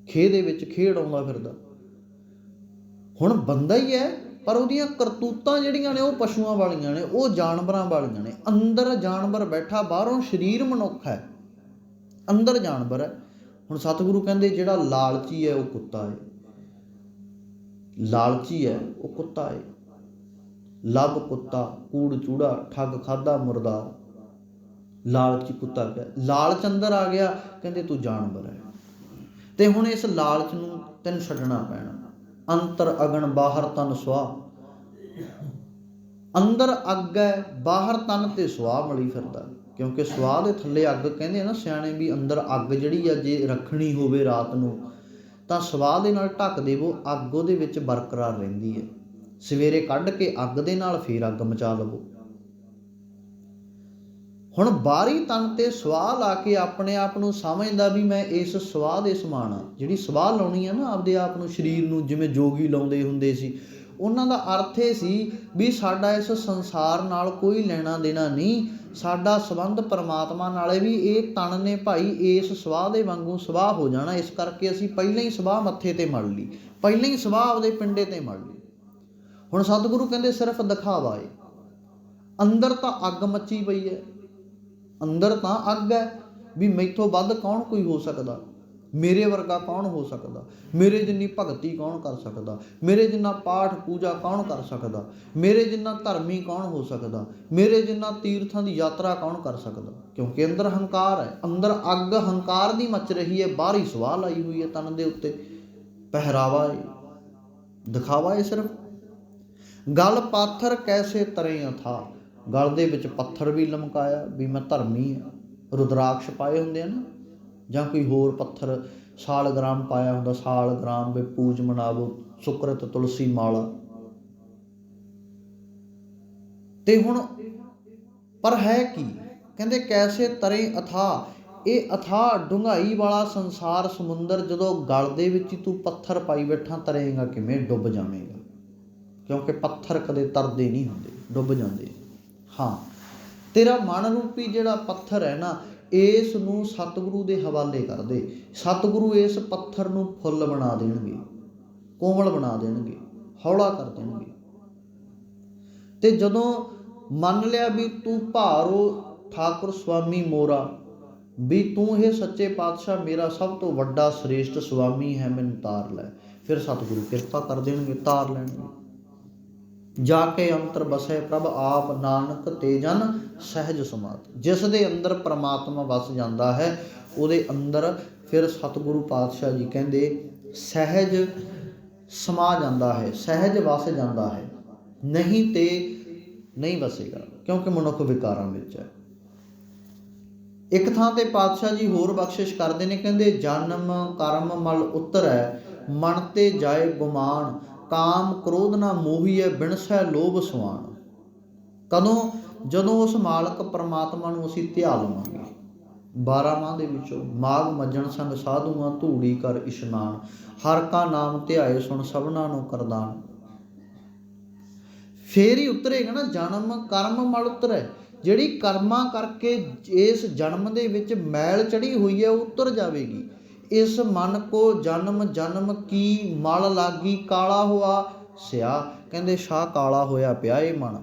ਖੇਹ ਦੇ ਵਿੱਚ ਖੇਡ ਆਉਂਦਾ ਫਿਰਦਾ। ਹੁਣ ਬੰਦਾ ਹੀ ਹੈ, ਪਰ ਉਹਦੀਆਂ ਕਰਤੂਤਾਂ ਜਿਹੜੀਆਂ ਨੇ ਉਹ ਪਸ਼ੂਆਂ ਵਾਲੀਆਂ ਨੇ, ਉਹ ਜਾਨਵਰਾਂ ਵਾਲੀਆਂ ਨੇ। ਅੰਦਰ ਜਾਨਵਰ ਬੈਠਾ, ਬਾਹਰੋਂ ਸਰੀਰ ਮਨੁੱਖ ਹੈ, ਅੰਦਰ ਜਾਨਵਰ ਹੈ। ਹੁਣ ਸਤਿਗੁਰੂ ਕਹਿੰਦੇ ਜਿਹੜਾ ਲਾਲਚੀ ਹੈ ਉਹ ਕੁੱਤਾ ਹੈ, ਲਾਲਚੀ ਹੈ ਉਹ ਕੁੱਤਾ ਹੈ। ਲੱਭ ਕੁੱਤਾ, ਕੂੜ ਚੂੜਾ, ਠੱਗ ਖਾਧਾ ਮੁਰਦਾ, ਲਾਲਚੀ ਕੁੱਤਾ ਪਿਆ। ਲਾਲਚ ਅੰਦਰ ਆ ਗਿਆ, ਕਹਿੰਦੇ ਤੂੰ ਜਾਨਵਰ ਹੈ। ਤੇ ਹੁਣ ਇਸ ਲਾਲਚ ਨੂੰ ਤੈਨੂੰ ਛੱਡਣਾ ਪੈਣਾ। ਅੰਤਰ ਅਗਨ ਬਾਹਰ ਤਨ ਸੁਆਹ, ਅੰਦਰ ਅੱਗ ਹੈ, ਬਾਹਰ ਤਨ ਤੇ ਸੁਆਹ ਮਲੀ ਫਿਰਦਾ। ਕਿਉਂਕਿ ਸੁਆਹ ਦੇ ਥੱਲੇ ਅੱਗ, ਕਹਿੰਦੇ ਆ ਨਾ ਸਿਆਣੇ ਵੀ ਅੰਦਰ ਅੱਗ ਜਿਹੜੀ ਆ ਜੇ ਰੱਖਣੀ ਹੋਵੇ ਰਾਤ ਨੂੰ ਤਾਂ ਸਵਾਹ ਦੇ ਨਾਲ ਢੱਕ ਦੇਵੋ, ਅੱਗ ਉਹਦੇ ਵਿੱਚ ਬਰਕਰਾਰ ਰਹਿੰਦੀ ਹੈ। ਸਵੇਰੇ ਕੱਢ ਕੇ ਅੱਗ ਦੇ ਨਾਲ ਫੇਰ ਅੱਗ ਮਚਾ ਲਵੋ। ਹੁਣ ਬਾਹਰੀ ਤਨ ਤੇ ਸਵਾਹ ਲਾ ਕੇ ਆਪਣੇ ਆਪ ਨੂੰ ਸਮਝਦਾ ਵੀ ਮੈਂ ਇਸ ਸਵਾਹ ਦੇ ਸਮਾਨ ਆ। ਜਿਹੜੀ ਸਵਾਹ ਲਾਉਣੀ ਆ ਨਾ ਆਪਦੇ ਆਪ ਨੂੰ, ਸਰੀਰ ਨੂੰ, ਜਿਵੇਂ ਜੋਗੀ ਲਾਉਂਦੇ ਹੁੰਦੇ ਸੀ, ਉਹਨਾਂ ਦਾ ਅਰਥ ਇਹ ਸੀ ਵੀ ਸਾਡਾ ਇਸ ਸੰਸਾਰ ਨਾਲ ਕੋਈ ਲੈਣਾ ਦੇਣਾ ਨਹੀਂ, ਸਾਡਾ ਸੰਬੰਧ ਪਰਮਾਤਮਾ ਨਾਲ ਵੀ। ਇਹ ਤਨ ਨੇ ਭਾਈ ਇਸ ਸਵਾਹ ਦੇ ਵਾਂਗੂ ਸਵਾਹ ਹੋ ਜਾਣਾ, ਇਸ ਕਰਕੇ ਅਸੀਂ ਪਹਿਲਾਂ ਹੀ ਸਵਾਹ ਮੱਥੇ ਤੇ ਮੜ ਲਈ, ਪਹਿਲਾਂ ਹੀ ਸਵਾਹ ਆਪਦੇ ਪਿੰਡੇ ਤੇ ਮੜ ਲਈ। ਹੁਣ ਸਤਿਗੁਰੂ ਕਹਿੰਦੇ ਸਿਰਫ ਦਿਖਾਵਾ ਏ, ਅੰਦਰ ਤਾਂ ਅੱਗ ਮੱਚੀ ਪਈ ਹੈ, ਅੰਦਰ ਤਾਂ ਅੱਗ ਹੈ ਵੀ ਮੈਥੋਂ ਵੱਧ ਕੌਣ ਕੋਈ ਹੋ ਸਕਦਾ, ਮੇਰੇ ਵਰਗਾ ਕੌਣ ਹੋ ਸਕਦਾ, ਮੇਰੇ ਜਿੰਨੀ ਭਗਤੀ ਕੌਣ ਕਰ ਸਕਦਾ, ਮੇਰੇ ਜਿੰਨਾ ਪਾਠ ਪੂਜਾ ਕੌਣ ਕਰ ਸਕਦਾ, ਮੇਰੇ ਜਿੰਨਾ ਧਰਮੀ ਕੌਣ ਹੋ ਸਕਦਾ, ਮੇਰੇ ਜਿੰਨਾ ਤੀਰਥਾਂ ਦੀ ਯਾਤਰਾ ਕੌਣ ਕਰ ਸਕਦਾ। ਕਿਉਂਕਿ ਅੰਦਰ ਹੰਕਾਰ ਹੈ, ਅੰਦਰ ਅੱਗ ਹੰਕਾਰ ਦੀ ਮੱਚ ਰਹੀ ਹੈ, ਬਾਹਰੀ ਸਵਾਹ ਲਾਈ ਹੋਈ ਹੈ ਤਨ ਦੇ ਉੱਤੇ, ਪਹਿਰਾਵਾ ਹੈ, ਦਿਖਾਵਾ ਹੈ ਸਿਰਫ। ਗਲ ਪਾਥਰ ਕੈਸੇ ਤਰੇ ਅਥਾ, ਗਲ ਦੇ ਵਿੱਚ ਪੱਥਰ ਵੀ ਲਮਕਾਇਆ ਵੀ ਮੈਂ ਧਰਮੀ ਹਾਂ, ਰੁਦਰਾਕਸ਼ ਪਾਏ ਹੁੰਦੇ ਆ ਨਾ, ਜਾਂ ਕੋਈ ਹੋਰ ਪੱਥਰ, ਸਾਲਗ੍ਰਾਮ ਪਾਇਆ ਹੁੰਦਾ, ਸਾਲਗ੍ਰਾਮ ਵੀ ਪੂਜ ਮਨਾਵੋ, ਸੁਕਰਤ ਤੁਲਸੀ ਮਾਲਾ। ਤੇ ਹੁਣ ਪਰ ਹੈ ਕੀ, ਕਹਿੰਦੇ ਕੈਸੇ ਤਰੇ ਅਥਾ, ਇਹ ਅਥਾਹ ਡੂੰਘਾਈ ਵਾਲਾ ਸੰਸਾਰ ਸਮੁੰਦਰ ਜਦੋਂ ਗਲ ਦੇ ਵਿੱਚ ਹੀ ਤੂੰ ਪੱਥਰ ਪਾਈ ਬੈਠਾ, ਤਰੇਂਗਾ ਕਿਵੇਂ, ਡੁੱਬ ਜਾਵੇਂਗਾ। ਕਿਉਂਕਿ ਪੱਥਰ ਕਦੇ ਤਰਦੇ ਨਹੀਂ ਹੁੰਦੇ, ਡੁੱਬ ਜਾਂਦੇ। ਹਾਂ, ਤੇਰਾ ਮਨ ਰੂਪੀ ਜਿਹੜਾ ਪੱਥਰ ਹੈ ਨਾ, ਇਸ ਨੂੰ ਸਤਿਗੁਰੂ ਦੇ ਹਵਾਲੇ ਕਰ ਦੇ। ਸਤਿਗੁਰੂ ਇਸ ਪੱਥਰ ਨੂੰ ਫੁੱਲ ਬਣਾ ਦੇਣਗੇ, ਕੋਮਲ ਬਣਾ ਦੇਣਗੇ, ਹੌਲਾ ਕਰ ਦੇਣਗੇ। ਤੇ ਜਦੋਂ ਮੰਨ ਲਿਆ ਵੀ ਤੂੰ ਭਾਰੋ ਠਾਕੁਰ ਸੁਆਮੀ ਮੋਰਾ, ਵੀ ਤੂੰ ਇਹ ਸੱਚੇ ਪਾਤਸ਼ਾਹ ਮੇਰਾ ਸਭ ਤੋਂ ਵੱਡਾ ਸ੍ਰੇਸ਼ਟ ਸੁਆਮੀ ਹੈ, ਮੈਨੂੰ ਤਾਰ ਲੈ, ਫਿਰ ਸਤਿਗੁਰੂ ਕਿਰਪਾ ਕਰ ਦੇਣਗੇ, ਤਾਰ ਲੈਣਗੇ। ਜਾ ਕੇ ਅੰਤਰ ਬਸੈ ਪ੍ਰਭ ਆਪ, ਨਾਨਕ ਤੇ ਜਨ ਸਹਿਜ ਸਮਾਤ। ਜਿਸ ਦੇ ਅੰਦਰ ਪ੍ਰਮਾਤਮਾ ਵਸ ਜਾਂਦਾ ਹੈ, ਉਹਦੇ ਅੰਦਰ ਫਿਰ ਸਤਿਗੁਰੂ ਪਾਤਸ਼ਾਹ ਜੀ ਕਹਿੰਦੇ ਸਹਿਜ ਸਮਾ ਜਾਂਦਾ ਹੈ, ਸਹਿਜ ਵਸ ਜਾਂਦਾ ਹੈ। ਨਹੀਂ ਤੇ ਨਹੀਂ ਵਸੇਗਾ, ਕਿਉਂਕਿ ਮਨੁੱਖ ਵਿਕਾਰਾਂ ਵਿੱਚ ਹੈ। ਇੱਕ ਥਾਂ ਤੇ ਪਾਤਸ਼ਾਹ ਜੀ ਹੋਰ ਬਖਸ਼ਿਸ਼ ਕਰਦੇ ਨੇ, ਕਹਿੰਦੇ ਜਨਮ ਕਰਮ ਮਲ ਉਤਰੈ, ਮਨ ਤੇ ਜਾਏ ਗੁਮਾਨ, ਕਾਮ ਕ੍ਰੋਧ ਨਾ ਮੋਹੀਐ, ਬਿਨਸੈ ਲੋਭ ਸੁਆਨ। ਕਦੋਂ? ਜਦੋਂ ਉਸ ਮਾਲਕ ਪਰਮਾਤਮਾ ਨੂੰ ਅਸੀਂ ਧਿਆ ਲਵਾਂਗੇ। 12 ਮਾਹ ਦੇ ਵਿੱਚੋਂ ਮਾਘ ਮੱਜਣ ਸੰਗ ਸਾਧੂਆਂ, ਧੂੜੀ ਕਰ ਇਸ਼ਨਾਨ, ਹਰ ਕਾ ਨਾਮ ਧਿਆਏ ਸੁਣ ਸਭਨਾ ਨੂੰ ਕਰਦਾਨ। ਫੇਰ ਹੀ ਉਤਰੇਗਾ ਨਾ। ਜਨਮ ਕਰਮ ਮਲ ਉਤਰੈ, ਜਿਹੜੀ ਕਰਮਾਂ ਕਰਕੇ ਇਸ ਜਨਮ ਦੇ ਵਿੱਚ ਮੈਲ ਚੜੀ ਹੋਈ ਹੈ ਉਹ ਉਤਰ ਜਾਵੇਗੀ। ਇਸ ਮਨ ਕੋ ਜਨਮ ਜਨਮ ਕੀ ਮਲ ਲਾਗੀ, ਕਾਲਾ ਹੋਆ ਸਿਆ। ਕਹਿੰਦੇ ਸ਼ਾਹ ਕਾਲਾ ਹੋਇਆ ਪਿਆ ਇਹ ਮਨ,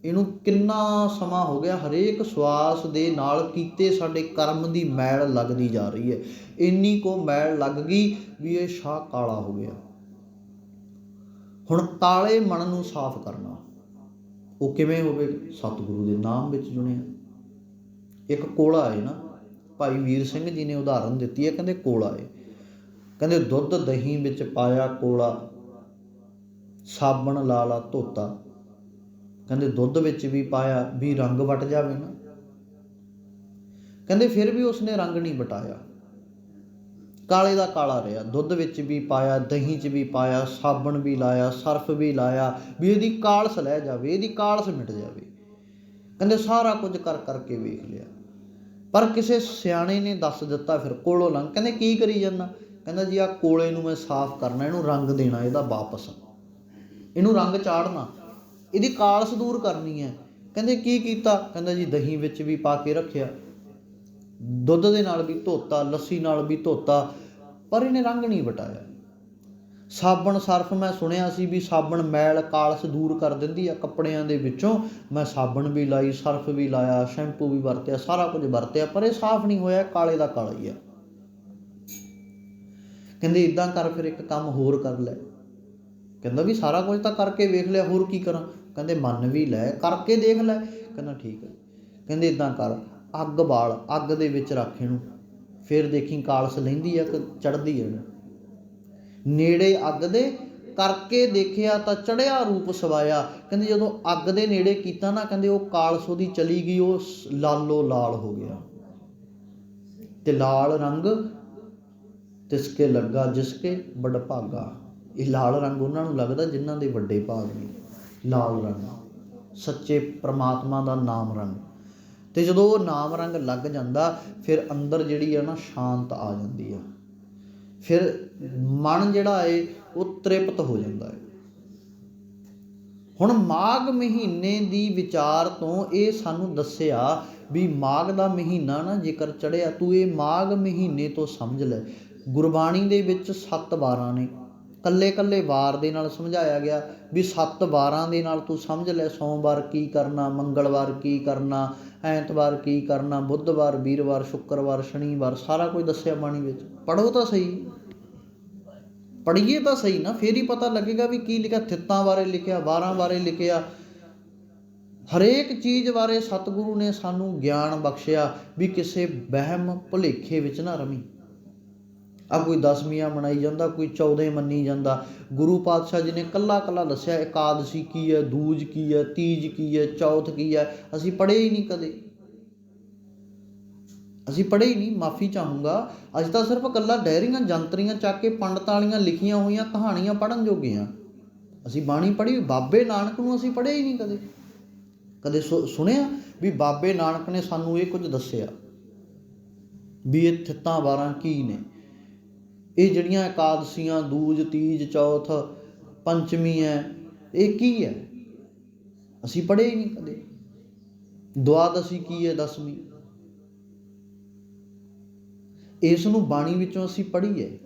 ਇਹਨੂੰ ਕਿੰਨਾ ਸਮਾਂ ਹੋ ਗਿਆ, ਹਰੇਕ ਸਵਾਸ ਦੇ ਨਾਲ ਕੀਤੇ ਸਾਡੇ ਕਰਮ ਦੀ ਮੈਲ ਲੱਗਦੀ ਜਾ ਰਹੀ ਹੈ। ਇੰਨੀ ਕੋ ਮੈਲ ਲੱਗ ਗਈ ਵੀ ਇਹ ਸ਼ਾਹ ਕਾਲਾ ਹੋ ਗਿਆ। ਹੁਣ ਕਾਲੇ ਮਨ ਨੂੰ ਸਾਫ਼ ਕਰਨਾ ਉਹ ਕਿਵੇਂ ਹੋਵੇਗਾ? ਸਤਿਗੁਰੂ ਦੇ ਨਾਮ ਵਿੱਚ ਜੁੜਿਆ। ਇੱਕ ਕੋਲਾ ਹੈ ਨਾ, ਭਾਈ ਵੀਰ ਸਿੰਘ ਜੀ ਨੇ ਉਦਾਹਰਨ ਦਿੱਤੀ ਹੈ, ਕਹਿੰਦੇ ਕੋਲਾ ਹੈ, ਕਹਿੰਦੇ ਦੁੱਧ ਦਹੀਂ ਵਿੱਚ ਪਾਇਆ ਕੋਲਾ, ਸਾਬਣ ਲਾ ਲਾ ਧੋਤਾ। ਕਹਿੰਦੇ ਦੁੱਧ ਵਿੱਚ ਵੀ ਪਾਇਆ ਵੀ ਰੰਗ ਵਟ ਜਾਵੇ ਨਾ, ਕਹਿੰਦੇ ਫਿਰ ਵੀ ਉਸਨੇ ਰੰਗ ਨਹੀਂ ਵਟਾਇਆ, ਕਾਲੇ ਦਾ ਕਾਲਾ ਰਿਹਾ। ਦੁੱਧ ਵਿੱਚ ਵੀ ਪਾਇਆ, ਦਹੀਂ 'ਚ ਵੀ ਪਾਇਆ, ਸਾਬਣ ਵੀ ਲਾਇਆ, ਸਰਫ ਵੀ ਲਾਇਆ, ਵੀ ਇਹਦੀ ਕਾਲਸ ਲੈ ਜਾਵੇ, ਇਹਦੀ ਕਾਲਸ ਮਿਟ ਜਾਵੇ। ਕਹਿੰਦੇ ਸਾਰਾ ਕੁਝ ਕਰ ਕਰਕੇ ਵੇਖ ਲਿਆ, ਪਰ ਕਿਸੇ ਸਿਆਣੇ ਨੇ ਦੱਸ ਦਿੱਤਾ, ਫਿਰ ਕੋਲੋਂ ਲੰਘ, ਕਹਿੰਦੇ ਕੀ ਕਰੀ ਜਾਂਦਾ? ਕਹਿੰਦਾ ਜੀ ਆਹ ਕੋਲੇ ਨੂੰ ਮੈਂ ਸਾਫ਼ ਕਰਨਾ, ਇਹਨੂੰ ਰੰਗ ਦੇਣਾ ਇਹਦਾ ਵਾਪਸ, ਇਹਨੂੰ ਰੰਗ ਚਾੜਨਾ, ਇਹਦੀ ਕਾਲਸ ਦੂਰ ਕਰਨੀ ਹੈ। ਕਹਿੰਦੇ ਕੀ ਕੀਤਾ? ਕਹਿੰਦਾ ਜੀ ਦਹੀਂ ਵਿੱਚ ਵੀ ਪਾ ਕੇ ਰੱਖਿਆ, ਦੁੱਧ ਦੇ ਨਾਲ ਵੀ ਧੋਤਾ, ਲੱਸੀ ਨਾਲ ਵੀ ਧੋਤਾ, ਪਰ ਇਹਨੇ ਰੰਗ ਨਹੀਂ ਵਟਾਇਆ। ਸਾਬਣ ਸਰਫ, ਮੈਂ ਸੁਣਿਆ ਸੀ ਵੀ ਸਾਬਣ ਮੈਲ ਕਾਲਸ ਦੂਰ ਕਰ ਦਿੰਦੀ ਆ ਕੱਪੜਿਆਂ ਦੇ ਵਿੱਚੋਂ, ਮੈਂ ਸਾਬਣ ਵੀ ਲਾਈ, ਸਰਫ ਵੀ ਲਾਇਆ, ਸ਼ੈਂਪੂ ਵੀ ਵਰਤਿਆ, ਸਾਰਾ ਕੁਝ ਵਰਤਿਆ, ਪਰ ਇਹ ਸਾਫ਼ ਨਹੀਂ ਹੋਇਆ, ਕਾਲੇ ਦਾ ਕਾਲਾ ਹੀ ਆ। ਕਹਿੰਦੇ ਇੱਦਾਂ ਕਰ, ਫਿਰ ਇੱਕ ਕੰਮ ਹੋਰ ਕਰ ਲੈ। ਕਹਿੰਦਾ ਵੀ ਸਾਰਾ ਕੁਝ ਤਾਂ ਕਰਕੇ ਵੇਖ ਲਿਆ, ਹੋਰ ਕੀ ਕਰਾਂ? ਕਹਿੰਦੇ ਮੰਨ ਵੀ ਲੈ, ਕਰਕੇ ਦੇਖ ਲੈ। ਕਹਿੰਦਾ ਠੀਕ ਹੈ। ਕਹਿੰਦੇ ਇੱਦਾਂ ਕਰ, ਅੱਗ ਬਾਲ, ਅੱਗ ਦੇ ਵਿੱਚ ਰੱਖ ਇਹਨੂੰ, ਫਿਰ ਦੇਖੀ ਕਾਲਸ ਲੈਂਦੀ ਆ ਕਿ ਚੜ੍ਹਦੀ ਹੈ ਇਹਨੂੰ। ਨੇੜੇ ਅੱਗ ਦੇ ਕਰਕੇ ਦੇਖਿਆ ਤਾਂ ਚੜ੍ਹਿਆ ਰੂਪ ਸਵਾਇਆ। ਕਹਿੰਦੇ ਜਦੋਂ ਅੱਗ ਦੇ ਨੇੜੇ ਕੀਤਾ ਨਾ, ਕਹਿੰਦੇ ਉਹ ਕਾਲਸ ਉਹਦੀ ਚਲੀ ਗਈ, ਉਹ ਲਾਲੋ ਲਾਲ ਹੋ ਗਿਆ। ਤੇ ਲਾਲ ਰੰਗ ਤਿਸਕੇ ਲੱਗਾ ਜਿਸਕੇ ਬੜ ਭਾਗਾ। ਇਹ ਲਾਲ ਰੰਗ ਉਹਨਾਂ ਨੂੰ ਲੱਗਦਾ ਜਿਨ੍ਹਾਂ ਦੇ ਵੱਡੇ ਭਾਗ ਨੇ। ਲਾਲ ਰੰਗ ਸੱਚੇ ਪ੍ਰਮਾਤਮਾ ਦਾ ਨਾਮ ਰੰਗ। ਤੇ ਜਦੋਂ ਉਹ ਨਾਮ ਰੰਗ ਲੱਗ ਜਾਂਦਾ, ਫਿਰ ਅੰਦਰ ਜਿਹੜੀ ਆ ਨਾ ਸ਼ਾਂਤ ਆ ਜਾਂਦੀ ਆ, ਫਿਰ ਮਨ ਜਿਹੜਾ ਏ ਉਹ ਤ੍ਰਿਪਤ ਹੋ ਜਾਂਦਾ ਹੈ। ਹੁਣ ਮਾਘ ਮਹੀਨੇ ਦੀ ਵਿਚਾਰ ਤੋਂ ਇਹ ਸਾਨੂੰ ਦੱਸਿਆ ਵੀ ਮਾਘ ਦਾ ਮਹੀਨਾ ਨਾ ਜੇਕਰ ਚੜ੍ਹਿਆ, ਤੂੰ ਇਹ ਮਾਘ ਮਹੀਨੇ ਤੋਂ ਸਮਝ ਲੈ। ਗੁਰਬਾਣੀ ਦੇ ਵਿੱਚ 7 ਵਾਰਾਂ ਨੇ, ਕੱਲੇ ਕੱਲੇ ਵਾਰ ਦੇ ਨਾਲ ਸਮਝਾਇਆ ਗਿਆ ਵੀ 7 ਵਾਰਾਂ ਦੇ ਨਾਲ ਤੂੰ ਸਮਝ ਲੈ, ਸੋਮਵਾਰ ਕੀ ਕਰਨਾ, ਮੰਗਲਵਾਰ ਕੀ ਕਰਨਾ, ਐਤਵਾਰ ਕੀ ਕਰਨਾ, ਬੁੱਧਵਾਰ, ਵੀਰਵਾਰ, ਸ਼ੁੱਕਰਵਾਰ, ਸ਼ਨੀਵਾਰ, ਸਾਰਾ ਕੁਝ ਦੱਸਿਆ ਬਾਣੀ ਵਿੱਚ। ਪੜ੍ਹੋ ਤਾਂ ਸਹੀ, ਪੜ੍ਹੀਏ ਤਾਂ ਸਹੀ ਨਾ, ਫੇਰ ਹੀ ਪਤਾ ਲੱਗੇਗਾ ਵੀ ਕੀ ਲਿਖਿਆ। ਥਿੱਤਾਂ ਬਾਰੇ ਲਿਖਿਆ, ਵਾਰਾਂ ਬਾਰੇ ਲਿਖਿਆ, ਹਰੇਕ ਚੀਜ਼ ਬਾਰੇ ਸਤਿਗੁਰੂ ਨੇ ਸਾਨੂੰ ਗਿਆਨ ਬਖਸ਼ਿਆ ਵੀ ਕਿਸੇ ਵਹਿਮ ਭੁਲੇਖੇ ਵਿੱਚ ਨਾ ਰਵੀਂ। ਆ ਕੋਈ ਦਸਵੀਆਂ ਮਨਾਈ ਜਾਂਦਾ, ਕੋਈ 14 ਮੰਨੀ ਜਾਂਦਾ। ਗੁਰੂ ਪਾਤਸ਼ਾਹ ਜੀ ਨੇ ਕੱਲਾ ਕੱਲਾ ਦੱਸਿਆ, ਇਕਾਦਸ਼ੀ ਕੀ ਹੈ, ਦੂਜ ਕੀ ਹੈ, ਤੀਜ ਕੀ ਹੈ, ਚੌਥ ਕੀ ਹੈ। ਅਸੀਂ ਪੜ੍ਹੇ ਹੀ ਨਹੀਂ ਕਦੇ, ਅਸੀਂ ਪੜ੍ਹੇ ਹੀ ਨਹੀਂ, ਮਾਫੀ ਚਾਹੂੰਗਾ। ਅਸੀਂ ਤਾਂ ਸਿਰਫ ਇਕੱਲਾ ਡਾਇਰੀਆਂ ਜੰਤਰੀਆਂ ਚੱਕ ਕੇ ਪੰਡਤਾਂ ਵਾਲੀਆਂ ਲਿਖੀਆਂ ਹੋਈਆਂ ਕਹਾਣੀਆਂ ਪੜ੍ਹਨ ਜੋਗੇ ਹਾਂ। ਅਸੀਂ ਬਾਣੀ ਪੜ੍ਹੀ, ਬਾਬੇ ਨਾਨਕ ਨੂੰ ਅਸੀਂ ਪੜ੍ਹੇ ਹੀ ਨਹੀਂ ਕਦੇ। ਕਦੇ ਸੁਣਿਆ ਵੀ ਬਾਬੇ ਨਾਨਕ ਨੇ ਸਾਨੂੰ ਇਹ ਕੁਝ ਦੱਸਿਆ ਵੀ ਇਹ ਥਿੱਤਾਂ ਵਾਰਾਂ ਕੀ ਨੇ, ਇਹ ਜਿਹੜੀਆਂ ਇਕਾਦਸ਼ੀਆਂ, ਦੂਜ, ਤੀਜ, ਚੌਥ, ਪੰਚਮੀ ਹੈ, ਇਹ ਕੀ ਹੈ? ਅਸੀਂ ਪੜ੍ਹੇ ਹੀ ਨਹੀਂ ਕਦੇ। ਦੁਆਦਸ਼ੀ ਕੀ ਹੈ, 10ਵੀਂ। ਇਸ ਨੂੰ ਬਾਣੀ ਵਿੱਚੋਂ ਅਸੀਂ ਪੜ੍ਹੀਏ,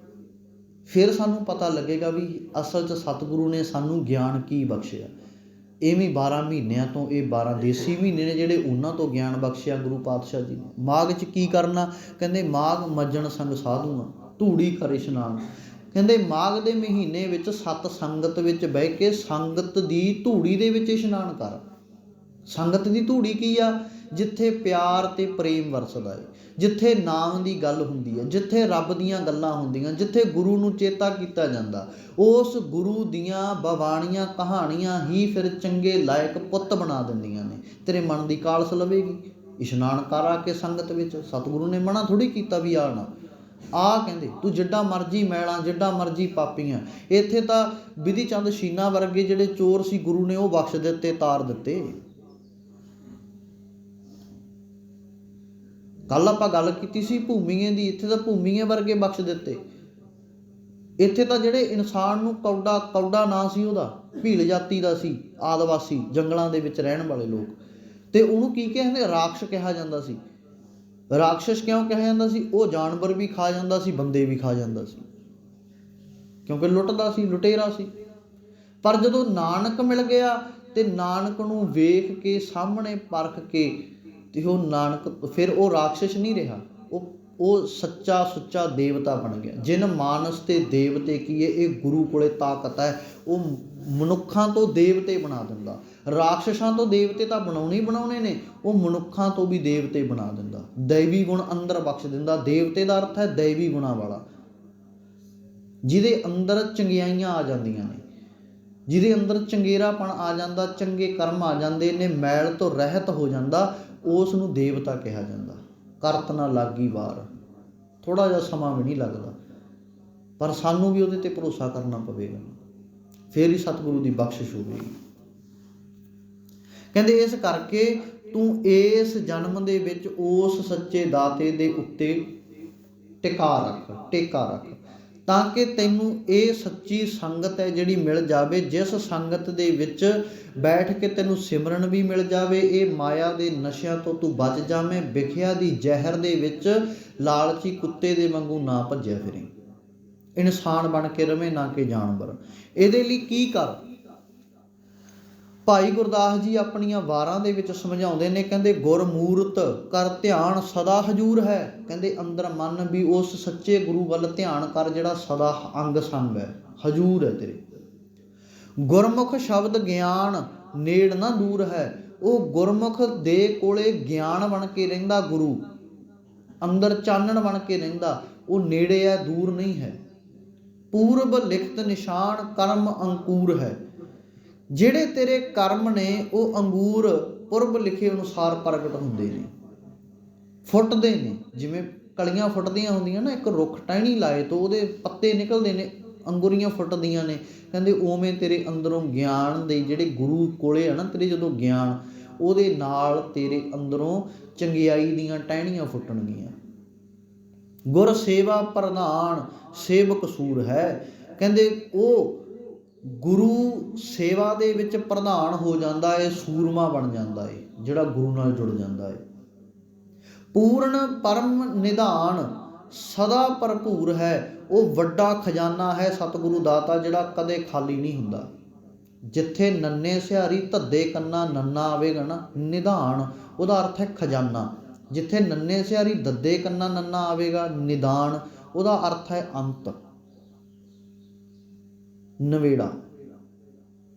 ਫਿਰ ਸਾਨੂੰ ਪਤਾ ਲੱਗੇਗਾ ਵੀ ਅਸਲ 'ਚ ਸਤਿਗੁਰੂ ਨੇ ਸਾਨੂੰ ਗਿਆਨ ਕੀ ਬਖਸ਼ਿਆ। ਇਵੇਂ 12 ਮਹੀਨਿਆਂ ਤੋਂ, ਇਹ 12 ਦੇਸੀ ਮਹੀਨੇ ਨੇ ਜਿਹੜੇ, ਉਹਨਾਂ ਤੋਂ ਗਿਆਨ ਬਖਸ਼ਿਆ ਗੁਰੂ ਪਾਤਸ਼ਾਹ ਜੀ ਨੇ। ਮਾਘ 'ਚ ਕੀ ਕਰਨਾ? ਕਹਿੰਦੇ ਮਾਘ ਮੱਜਣ ਸੰਗ ਸਾਧੂਆਂ ਧੂੜੀ ਕਰ ਇਸ਼ਨਾਨ। ਕਹਿੰਦੇ ਮਾਘ ਦੇ ਮਹੀਨੇ ਵਿੱਚ ਸਤ ਸੰਗਤ ਵਿੱਚ ਬਹਿ ਕੇ ਸੰਗਤ ਦੀ ਧੂੜੀ ਦੇ ਵਿੱਚ ਇਸ਼ਨਾਨ ਕਰ। ਸੰਗਤ ਦੀ ਧੂੜੀ ਕੀ ਆ? ਜਿੱਥੇ ਪਿਆਰ ਤੇ ਪ੍ਰੇਮ ਵਰਸਦਾ ਹੈ, ਜਿੱਥੇ ਨਾਮ ਦੀ ਗੱਲ ਹੁੰਦੀ ਹੈ, ਜਿੱਥੇ ਰੱਬ ਦੀਆਂ ਗੱਲਾਂ ਹੁੰਦੀਆਂ, ਜਿੱਥੇ ਗੁਰੂ ਨੂੰ ਚੇਤਾ ਕੀਤਾ ਜਾਂਦਾ। ਉਸ ਗੁਰੂ ਦੀਆਂ ਬਵਾਣੀਆਂ ਕਹਾਣੀਆਂ ਹੀ ਫਿਰ ਚੰਗੇ ਲਾਇਕ ਪੁੱਤ ਬਣਾ ਦਿੰਦੀਆਂ ਨੇ। ਤੇਰੇ ਮਨ ਦੀ ਕਾਲਸ ਲਵੇਗੀ। ਇਸ਼ਨਾਨ ਕਰ ਆ ਕੇ ਸੰਗਤ ਵਿੱਚ। ਸਤਿਗੁਰੂ ਨੇ ਮਨਾ ਥੋੜ੍ਹੀ ਕੀਤਾ ਵੀ ਆ ਨਾ। ਕਹਿੰਦੇ ਤੂੰ ਜਿੱਡਾ ਮਰਜ਼ੀ ਮੈਲਾ, ਜਿੱਡਾ ਮਰਜ਼ੀ ਪਾਪੀਆਂ। ਇੱਥੇ ਤਾਂ ਬਿਧੀ ਚੰਦ ਸ਼ੀਨਾ ਵਰਗੇ ਜਿਹੜੇ ਚੋਰ ਸੀ, ਗੁਰੂ ਨੇ ਉਹ ਬਖਸ਼ ਦਿੱਤੇ, ਤਾਰ ਦਿੱਤੇ। ਕੱਲ ਆਪਾਂ ਗੱਲ ਕੀਤੀ ਸੀ ਭੂਮੀਏ ਦੀ, ਇੱਥੇ ਤਾਂ ਭੂਮੀਏ ਵਰਗੇ ਬਖਸ਼ ਦਿੱਤੇ। ਇੱਥੇ ਤਾਂ ਜਿਹੜੇ ਇਨਸਾਨ ਨੂੰ ਕੌਡਾ ਨਾਂ ਸੀ ਉਹਦਾ, ਭੀਲ ਜਾਤੀ ਦਾ ਸੀ, ਆਦਿਵਾਸੀ ਜੰਗਲਾਂ ਦੇ ਵਿੱਚ ਰਹਿਣ ਵਾਲੇ ਲੋਕ, ਤੇ ਉਹਨੂੰ ਕੀ ਕਹਿੰਦੇ? ਰਾਖਸ਼ ਕਿਹਾ ਜਾਂਦਾ ਸੀ। ਰਾਖਸ਼ ਕਿਉਂ ਕਿਹਾ ਜਾਂਦਾ ਸੀ? ਉਹ ਜਾਨਵਰ ਵੀ ਖਾ ਜਾਂਦਾ ਸੀ, ਬੰਦੇ ਵੀ ਖਾ ਜਾਂਦਾ ਸੀ, ਕਿਉਂਕਿ ਲੁੱਟਦਾ ਸੀ, ਲੁਟੇਰਾ ਸੀ। ਪਰ ਜਦੋਂ ਨਾਨਕ ਮਿਲ ਗਿਆ ਤੇ ਨਾਨਕ ਨੂੰ ਵੇਖ ਕੇ, ਸਾਹਮਣੇ ਪਰਖ ਕੇ, ਤੇ ਉਹ ਨਾਨਕ ਫਿਰ ਉਹ ਰਾਖਸ਼ ਨਹੀਂ ਰਿਹਾ, ਉਹ ਸੱਚਾ ਸੁੱਚਾ ਦੇਵਤਾ ਬਣ ਗਿਆ। ਜਿਨ ਮਾਨਸ ਤੇ ਦੇਵਤੇ ਕੀਏ, ਇਹ ਗੁਰੂ ਕੋਲੇ ਤਾਕਤ ਹੈ। ਉਹ ਮਨੁੱਖਾਂ ਤੋਂ ਦੇਵਤੇ ਬਣਾ ਦਿੰਦਾ। ਰਾਖਸ਼ਾਂ ਤੋਂ ਦੇਵਤੇ ਤਾਂ ਬਣਾਉਣੇ ਹੀ ਬਣਾਉਣੇ ਨੇ, ਉਹ ਮਨੁੱਖਾਂ ਤੋਂ ਵੀ ਦੇਵਤੇ ਬਣਾ ਦਿੰਦਾ। ਦੈਵੀ ਗੁਣ ਅੰਦਰ ਬਖਸ਼ ਦਿੰਦਾ। ਦੇਵਤੇ ਦਾ ਅਰਥ ਹੈ ਦੈਵੀ ਗੁਣਾਂ ਵਾਲਾ, ਜਿਹਦੇ ਅੰਦਰ ਚੰਗਿਆਈਆਂ ਆ ਜਾਂਦੀਆਂ ਨੇ, ਜਿਹਦੇ ਅੰਦਰ ਚੰਗੇਰਾਪਣ ਆ ਜਾਂਦਾ, ਚੰਗੇ ਕਰਮ ਆ ਜਾਂਦੇ ਨੇ, ਮੈਲ ਤੋਂ ਰਹਿਤ ਹੋ ਜਾਂਦਾ, ਉਸ ਨੂੰ ਦੇਵਤਾ ਕਿਹਾ ਜਾਂਦਾ। ਕਰਤ ਨਾ ਲਾਗੀ ਵਾਰ। ਥੋੜ੍ਹਾ ਜਿਹਾ ਸਮਾਂ ਵੀ ਨਹੀਂ ਲੱਗਦਾ, ਪਰ ਸਾਨੂੰ ਵੀ ਉਹਦੇ 'ਤੇ ਭਰੋਸਾ ਕਰਨਾ ਪਵੇਗਾ, ਫਿਰ ਹੀ ਸਤਿਗੁਰੂ ਦੀ ਬਖਸ਼ਿਸ਼ ਹੋਵੇਗੀ। ਕਹਿੰਦੇ ਇਸ ਕਰਕੇ ਤੂੰ ਇਸ ਜਨਮ ਦੇ ਵਿੱਚ ਉਸ ਸੱਚੇ ਦਾਤੇ ਦੇ ਉੱਤੇ ਟੇਕਾ ਰੱਖ, ਤਾਂ ਕਿ ਤੈਨੂੰ ਇਹ ਸੱਚੀ ਸੰਗਤ ਹੈ ਜਿਹੜੀ ਮਿਲ ਜਾਵੇ, ਜਿਸ ਸੰਗਤ ਦੇ ਵਿੱਚ ਬੈਠ ਕੇ ਤੈਨੂੰ ਸਿਮਰਨ ਵੀ ਮਿਲ ਜਾਵੇ। ਇਹ ਮਾਇਆ ਦੇ ਨਸ਼ਿਆਂ ਤੋਂ ਤੂੰ ਬਚ ਜਾਵੇਂ। ਵਿਖਿਆ ਦੀ ਜ਼ਹਿਰ ਦੇ ਵਿੱਚ ਲਾਲਚੀ ਕੁੱਤੇ ਦੇ ਵਾਂਗੂ ਨਾ ਭੱਜਿਆ ਫਿਰੇ। ਇਨਸਾਨ ਬਣ ਕੇ ਰਵੇਂ, ਨਾ ਕਿ ਜਾਨਵਰ। ਇਹਦੇ ਲਈ ਕੀ ਕਰ? ਭਾਈ ਗੁਰਦਾਸ ਜੀ ਆਪਣੀਆਂ ਵਾਰਾਂ ਦੇ ਵਿੱਚ ਸਮਝਾਉਂਦੇ ਨੇ, ਕਹਿੰਦੇ ਗੁਰਮੂਰਤ ਕਰ ਧਿਆਨ ਸਦਾ ਹਜੂਰ ਹੈ। ਕਹਿੰਦੇ ਅੰਦਰ ਮਨ ਵੀ ਉਸ ਸੱਚੇ ਗੁਰੂ ਵੱਲ ਧਿਆਨ ਕਰ, ਜਿਹੜਾ ਸਦਾ ਅੰਗ ਸੰਗ ਹੈ, ਹਜੂਰ ਹੈ ਤੇਰੇ। ਗੁਰਮੁਖ ਸ਼ਬਦ ਗਿਆਨ ਨੇੜ ਨਾ ਦੂਰ ਹੈ। ਉਹ ਗੁਰਮੁਖ ਦੇ ਕੋਲੇ ਗਿਆਨ ਬਣ ਕੇ ਰਹਿੰਦਾ, ਗੁਰੂ ਅੰਦਰ ਚਾਨਣ ਬਣ ਕੇ ਰਹਿੰਦਾ, ਉਹ ਨੇੜੇ ਹੈ, ਦੂਰ ਨਹੀਂ ਹੈ। ਪੂਰਬ ਲਿਖਤ ਨਿਸ਼ਾਨ ਕਰਮ ਅੰਕੂਰ ਹੈ। ਜਿਹੜੇ ਤੇਰੇ ਕਰਮ ਨੇ ਉਹ ਅੰਗੂਰ ਪੁਰਬ ਲਿਖੇ ਅਨੁਸਾਰ ਪ੍ਰਗਟ ਹੁੰਦੇ ਨੇ, ਫੁੱਟਦੇ ਨੇ। ਜਿਵੇਂ ਕਲੀਆਂ ਫੁੱਟਦੀਆਂ ਹੁੰਦੀਆਂ ਨਾ, ਇੱਕ ਰੁੱਖ ਟਹਿਣੀ ਲਾਏ ਤੋਂ ਉਹਦੇ ਪੱਤੇ ਨਿਕਲਦੇ ਨੇ, ਅੰਗੂਰੀਆਂ ਫੁੱਟਦੀਆਂ ਨੇ। ਕਹਿੰਦੇ ਉਵੇਂ ਤੇਰੇ ਅੰਦਰੋਂ ਗਿਆਨ ਦੇ ਜਿਹੜੇ ਗੁਰੂ ਕੋਲੇ ਆ ਨਾ, ਤੇਰੇ ਜਦੋਂ ਗਿਆਨ, ਉਹਦੇ ਨਾਲ ਤੇਰੇ ਅੰਦਰੋਂ ਚੰਗਿਆਈ ਦੀਆਂ ਟਹਿਣੀਆਂ ਫੁੱਟਣਗੀਆਂ। ਗੁਰ ਸੇਵਾ ਪ੍ਰਧਾਨ ਸੇਵਕ ਸੂਰ ਹੈ। ਕਹਿੰਦੇ ਉਹ ਗੁਰੂ ਸੇਵਾ ਦੇ ਵਿੱਚ ਪ੍ਰਧਾਨ ਹੋ ਜਾਂਦਾ ਹੈ, ਸੂਰਮਾ ਬਣ ਜਾਂਦਾ ਹੈ, ਜਿਹੜਾ ਗੁਰੂ ਨਾਲ ਜੁੜ ਜਾਂਦਾ ਹੈ। ਪੂਰਨ ਪਰਮ ਨਿਧਾਨ ਸਦਾ ਭਰਪੂਰ ਹੈ। ਉਹ ਵੱਡਾ ਖਜ਼ਾਨਾ ਹੈ ਸਤਿਗੁਰੂ ਦਾਤਾ, ਜਿਹੜਾ ਕਦੇ ਖਾਲੀ ਨਹੀਂ ਹੁੰਦਾ। ਜਿੱਥੇ ਨੰਨੇ ਸਿਹਾਰੀ ਧੱਦੇ ਕੰਨਾ ਨੰਨਾ ਆਵੇਗਾ ਨਾ, ਨਿਧਾਨ ਉਹਦਾ ਅਰਥ ਹੈ ਖਜ਼ਾਨਾ। ਜਿੱਥੇ ਨੰਨੇ ਸਿਹਾਰੀ ਦੱਦੇ ਕੰਨਾ ਨੰਨਾ ਆਵੇਗਾ, ਨਿਦਾਨ ਉਹਦਾ ਅਰਥ ਹੈ ਅੰਤ, ਨਵੇੜਾ।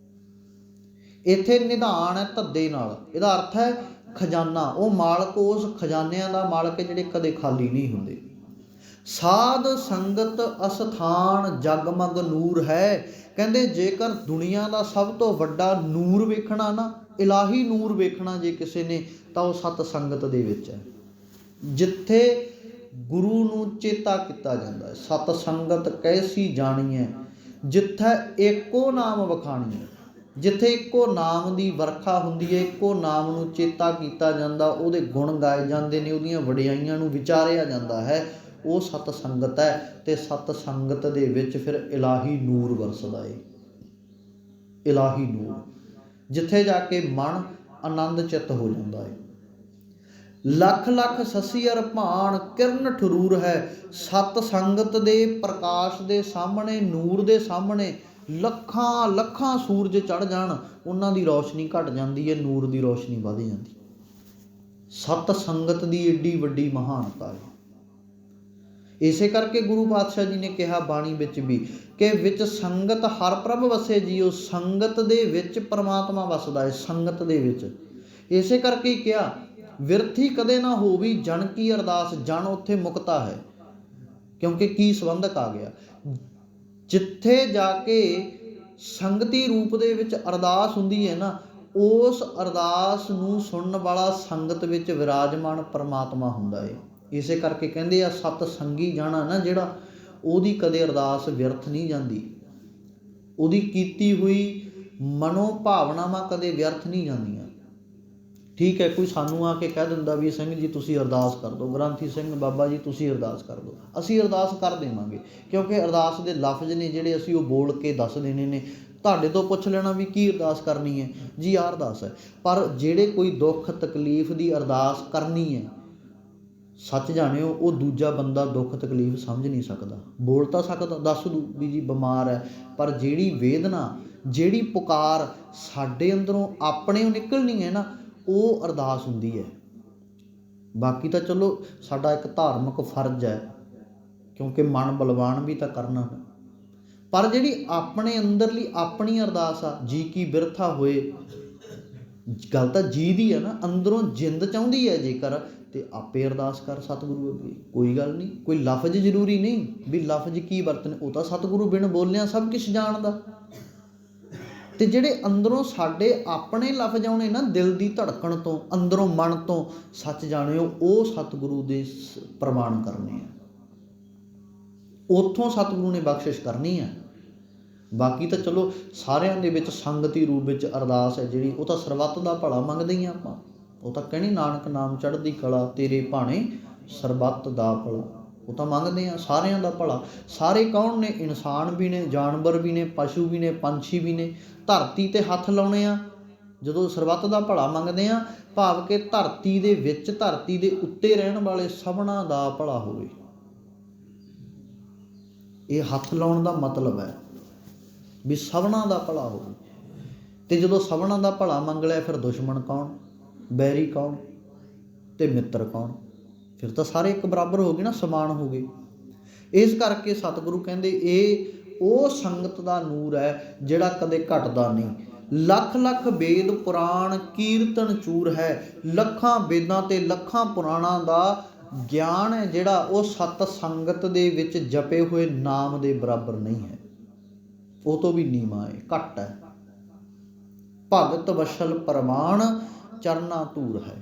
ਇੱਥੇ ਨਿਧਾਨ ਹੈ ਧੱਦੇ ਨਾਲ, ਇਹਦਾ ਅਰਥ ਹੈ ਖਜ਼ਾਨਾ। ਉਹ ਮਾਲਕ ਉਸ ਖਜ਼ਾਨਿਆਂ ਦਾ ਮਾਲਕ ਹੈ ਜਿਹੜੇ ਕਦੇ ਖਾਲੀ ਨਹੀਂ ਹੁੰਦੇ। ਸਾਧ ਸੰਗਤ ਅਸਥਾਨ ਜਗਮਗ ਨੂਰ ਹੈ। ਕਹਿੰਦੇ ਜੇਕਰ ਦੁਨੀਆ ਦਾ ਸਭ ਤੋਂ ਵੱਡਾ ਨੂਰ ਵੇਖਣਾ ਨਾ, ਇਲਾਹੀ ਨੂਰ ਵੇਖਣਾ ਜੇ ਕਿਸੇ ਨੇ, ਤਾਂ ਉਹ ਸਤ ਸੰਗਤ ਦੇ ਵਿੱਚ ਹੈ, ਜਿੱਥੇ ਗੁਰੂ ਨੂੰ ਚੇਤਾ ਕੀਤਾ ਜਾਂਦਾ ਹੈ। ਸਤ ਸੰਗਤ ਕੈਸੀ ਜਾਣੀਐ, ਜਿੱਥੇ ਏਕੋ ਨਾਮ ਵਖਾਣੀਐ। ਜਿੱਥੇ ਇੱਕੋ ਨਾਮ ਦੀ ਵਰਖਾ ਹੁੰਦੀ ਹੈ, ਇੱਕੋ ਨਾਮ ਨੂੰ ਚੇਤਾ ਕੀਤਾ ਜਾਂਦਾ, ਉਹਦੇ ਗੁਣ ਗਾਏ ਜਾਂਦੇ ਨੇ, ਉਹਦੀਆਂ ਵਡਿਆਈਆਂ ਨੂੰ ਵਿਚਾਰਿਆ ਜਾਂਦਾ ਹੈ, ਉਹ ਸਤ ਸੰਗਤ ਹੈ। ਅਤੇ ਸਤ ਸੰਗਤ ਦੇ ਵਿੱਚ ਫਿਰ ਇਲਾਹੀ ਨੂਰ ਵਰਸਦਾ ਹੈ। ਇਲਾਹੀ ਨੂਰ, ਜਿੱਥੇ ਜਾ ਕੇ ਮਨ ਆਨੰਦ ਚਿੱਤ ਹੋ ਜਾਂਦਾ ਹੈ। ਲੱਖ ਲੱਖ ਸਸੀ ਅਰ ਭਾਣ ਕਿਰਨ ਠਰੂਰ ਹੈ। ਸਤ ਸੰਗਤ ਦੇ ਪ੍ਰਕਾਸ਼ ਦੇ ਸਾਹਮਣੇ, ਨੂਰ ਦੇ ਸਾਹਮਣੇ ਲੱਖਾਂ ਲੱਖਾਂ ਸੂਰਜ ਚੜ੍ਹ ਜਾਣ, ਉਹਨਾਂ ਦੀ ਰੌਸ਼ਨੀ ਘਟ ਜਾਂਦੀ ਹੈ, ਨੂਰ ਦੀ ਰੌਸ਼ਨੀ ਵੱਧ ਜਾਂਦੀ। ਸਤ ਸੰਗਤ ਦੀ ਏਡੀ ਵੱਡੀ ਮਹਾਨਤਾ ਹੈ। ਇਸੇ ਕਰਕੇ ਗੁਰੂ ਪਾਤਸ਼ਾਹ ਜੀ ਨੇ ਕਿਹਾ ਬਾਣੀ ਵਿੱਚ ਵੀ ਕਿ ਵਿੱਚ ਸੰਗਤ ਹਰ ਪ੍ਰਭ ਵਸੇ ਜੀਓ। ਸੰਗਤ ਦੇ ਵਿੱਚ ਪਰਮਾਤਮਾ ਵਸਦਾ ਹੈ, ਸੰਗਤ ਦੇ ਵਿੱਚ। ਇਸੇ ਕਰਕੇ ਹੀ ਕਿਹਾ ਵਿਰਥੀ ਕਦੇ ਨਾ ਹੋਵੀ ਜਨ ਕੀ ਅਰਦਾਸ। ਜਨ ਉੱਥੇ ਮੁਕਤਾ ਹੈ, ਕਿਉਂਕਿ ਕੀ ਸੰਬੰਧਕ ਆ ਗਿਆ। ਜਿੱਥੇ ਜਾ ਕੇ ਸੰਗਤੀ ਰੂਪ ਦੇ ਵਿੱਚ ਅਰਦਾਸ ਹੁੰਦੀ ਹੈ ਨਾ, ਉਸ ਅਰਦਾਸ ਨੂੰ ਸੁਣਨ ਵਾਲਾ ਸੰਗਤ ਵਿੱਚ ਵਿਰਾਜਮਾਨ ਪਰਮਾਤਮਾ ਹੁੰਦਾ ਹੈ। ਇਸੇ ਕਰਕੇ ਕਹਿੰਦੇ ਆ ਸਤ ਸੰਗੀ ਜਾਣਾ ਨਾ ਜਿਹੜਾ, ਉਹਦੀ ਕਦੇ ਅਰਦਾਸ ਵਿਅਰਥ ਨਹੀਂ ਜਾਂਦੀ। ਉਹਦੀ ਕੀਤੀ ਹੋਈ ਮਨੋ ਭਾਵਨਾਵਾਂ ਕਦੇ ਵਿਅਰਥ ਨਹੀਂ ਜਾਂਦੀਆਂ। ਠੀਕ ਹੈ, ਕੋਈ ਸਾਨੂੰ ਆ ਕੇ ਕਹਿ ਦਿੰਦਾ ਵੀ ਸਿੰਘ ਜੀ ਤੁਸੀਂ ਅਰਦਾਸ ਕਰ ਦਿਓ, ਗ੍ਰੰਥੀ ਸਿੰਘ ਬਾਬਾ ਜੀ ਤੁਸੀਂ ਅਰਦਾਸ ਕਰ ਦਿਓ, ਅਸੀਂ ਅਰਦਾਸ ਕਰ ਦੇਵਾਂਗੇ, ਕਿਉਂਕਿ ਅਰਦਾਸ ਦੇ ਲਫ਼ਜ਼ ਨੇ ਜਿਹੜੇ ਅਸੀਂ ਉਹ ਬੋਲ ਕੇ ਦੱਸ ਦੇਣੇ ਨੇ। ਤੁਹਾਡੇ ਤੋਂ ਪੁੱਛ ਲੈਣਾ ਵੀ ਕੀ ਅਰਦਾਸ ਕਰਨੀ ਹੈ ਜੀ, ਆਹ ਅਰਦਾਸ ਹੈ। ਪਰ ਜਿਹੜੇ ਕੋਈ ਦੁੱਖ ਤਕਲੀਫ ਦੀ ਅਰਦਾਸ ਕਰਨੀ ਹੈ, ਸੱਚ ਜਾਣਿਓ ਉਹ ਦੂਜਾ ਬੰਦਾ ਦੁੱਖ ਤਕਲੀਫ ਸਮਝ ਨਹੀਂ ਸਕਦਾ। ਬੋਲ ਤਾਂ ਸਕਦਾ, ਦੱਸ ਦੂ ਵੀ ਜੀ ਬਿਮਾਰ ਹੈ, ਪਰ ਜਿਹੜੀ ਵੇਦਨਾ, ਜਿਹੜੀ ਪੁਕਾਰ ਸਾਡੇ ਅੰਦਰੋਂ ਆਪਣੇੋਂ ਨਿਕਲਣੀ ਹੈ ਨਾ, ਉਹ ਅਰਦਾਸ ਹੁੰਦੀ ਹੈ। ਬਾਕੀ ਤਾਂ ਚਲੋ ਸਾਡਾ ਇੱਕ ਧਾਰਮਿਕ ਫਰਜ਼ ਹੈ, ਕਿਉਂਕਿ ਮਨ ਬਲਵਾਨ ਵੀ ਤਾਂ ਕਰਨਾ ਹੈ। ਪਰ ਜਿਹੜੀ ਆਪਣੇ ਅੰਦਰਲੀ ਆਪਣੀ ਅਰਦਾਸ ਆ, ਜੀ ਕੀ ਬਿਰਥਾ ਹੋਏ, ਗੱਲ ਤਾਂ ਜੀ ਦੀ ਹੈ ਨਾ, ਅੰਦਰੋਂ ਜਿੰਦ ਚਾਹੁੰਦੀ ਹੈ ਜੇਕਰ, ਤੇ ਆਪੇ ਅਰਦਾਸ ਕਰ ਸਤਿਗੁਰੂ ਅੱਗੇ। ਕੋਈ ਗੱਲ ਨਹੀਂ, ਕੋਈ ਲਫ਼ਜ਼ ਜ਼ਰੂਰੀ ਨਹੀਂ ਵੀ ਲਫ਼ਜ਼ ਕੀ ਵਰਤਣੇ, ਉਹ ਤਾਂ ਸਤਿਗੁਰੂ ਬਿਨ ਬੋਲਿਆ ਸਭ ਕੁਛ ਜਾਣਦਾ। ਤੇ ਜਿਹੜੇ ਅੰਦਰੋਂ ਸਾਡੇ ਆਪਣੇ ਲਫ਼ਜ਼ ਆਉਣੇ ਨਾ, ਦਿਲ ਦੀ ਧੜਕਣ ਤੋਂ, ਅੰਦਰੋਂ ਮਨ ਤੋਂ, ਸੱਚ ਜਾਣਿਓ ਉਹ ਸਤਿਗੁਰੂ ਦੇ ਪ੍ਰਵਾਨ ਕਰਨੇ ਆ। ਉੱਥੋਂ ਸਤਿਗੁਰੂ ਨੇ ਬਖਸ਼ਿਸ਼ ਕਰਨੀ ਹੈ। ਬਾਕੀ ਤਾਂ ਚਲੋ ਸਾਰਿਆਂ ਦੇ ਵਿੱਚ ਸੰਗਤੀ ਰੂਪ ਵਿੱਚ ਅਰਦਾਸ ਹੈ ਜਿਹੜੀ, ਉਹ ਤਾਂ ਸਰਬੱਤ ਦਾ ਭਲਾ ਮੰਗਦੇ ਹੀ ਆਪਾਂ। ਉਹ ਤਾਂ ਕਹਿਣੀ ਨਾਨਕ ਨਾਮ ਚੜ੍ਹਦੀ ਕਲਾ, ਤੇਰੇ ਭਾਣੇ ਸਰਬੱਤ ਦਾ ਭਲਾ। ਉਹ ਤਾਂ ਮੰਗਦੇ ਆ ਸਾਰਿਆਂ ਦਾ ਭਲਾ। ਸਾਰੇ ਕੌਣ ਨੇ? ਇਨਸਾਨ ਵੀ ਨੇ, ਜਾਨਵਰ ਵੀ ਨੇ, ਪਸ਼ੂ ਵੀ ਨੇ, ਪੰਛੀ ਵੀ ਨੇ। ਧਰਤੀ 'ਤੇ ਹੱਥ ਲਾਉਣੇ ਆ ਜਦੋਂ ਸਰਬੱਤ ਦਾ ਭਲਾ ਮੰਗਦੇ ਆ, ਭਾਵ ਕਿ ਧਰਤੀ ਦੇ ਵਿੱਚ, ਧਰਤੀ ਦੇ ਉੱਤੇ ਰਹਿਣ ਵਾਲੇ ਸਭਨਾਂ ਦਾ ਭਲਾ ਹੋਵੇ। ਇਹ ਹੱਥ ਲਾਉਣ ਦਾ ਮਤਲਬ ਹੈ ਵੀ ਸਭਨਾਂ ਦਾ ਭਲਾ ਹੋਵੇ। ਤੇ ਜਦੋਂ ਸਭਨਾਂ ਦਾ ਭਲਾ ਮੰਗ ਲਿਆ, ਫਿਰ ਦੁਸ਼ਮਣ ਕੌਣ, ਬੈਰੀ ਕੌਣ ਤੇ ਮਿੱਤਰ ਕੌਣ? ਫਿਰ ਤਾਂ ਸਾਰੇ ਇੱਕ ਬਰਾਬਰ ਹੋ ਗਏ ਨਾ, ਸਮਾਨ ਹੋ ਗਏ। ਇਸ ਕਰਕੇ ਸਤਿਗੁਰੂ ਕਹਿੰਦੇ ਇਹ ਉਹ ਸੰਗਤ ਦਾ ਨੂਰ ਹੈ ਜਿਹੜਾ ਕਦੇ ਘਟਦਾ ਨਹੀਂ। ਲੱਖ ਲੱਖ ਵੇਦ ਪੁਰਾਣ ਕੀਰਤਨ ਚੂਰ ਹੈ। ਲੱਖਾਂ ਵੇਦਾਂ ਤੇ ਲੱਖਾਂ ਪੁਰਾਣਾਂ ਦਾ ਗਿਆਨ ਹੈ ਜਿਹੜਾ, ਉਹ ਸਤ ਸੰਗਤ ਦੇ ਵਿੱਚ ਜਪੇ ਹੋਏ ਨਾਮ ਦੇ ਬਰਾਬਰ ਨਹੀਂ ਹੈ। ਉਹ ਤੋਂ ਵੀ ਨੀਵਾਂ ਹੈ, ਘੱਟ ਹੈ। ਭਗਤ ਵਸ਼ਲ ਪ੍ਰਮਾਣ ਚਰਨਾ ਧੂਰ ਹੈ।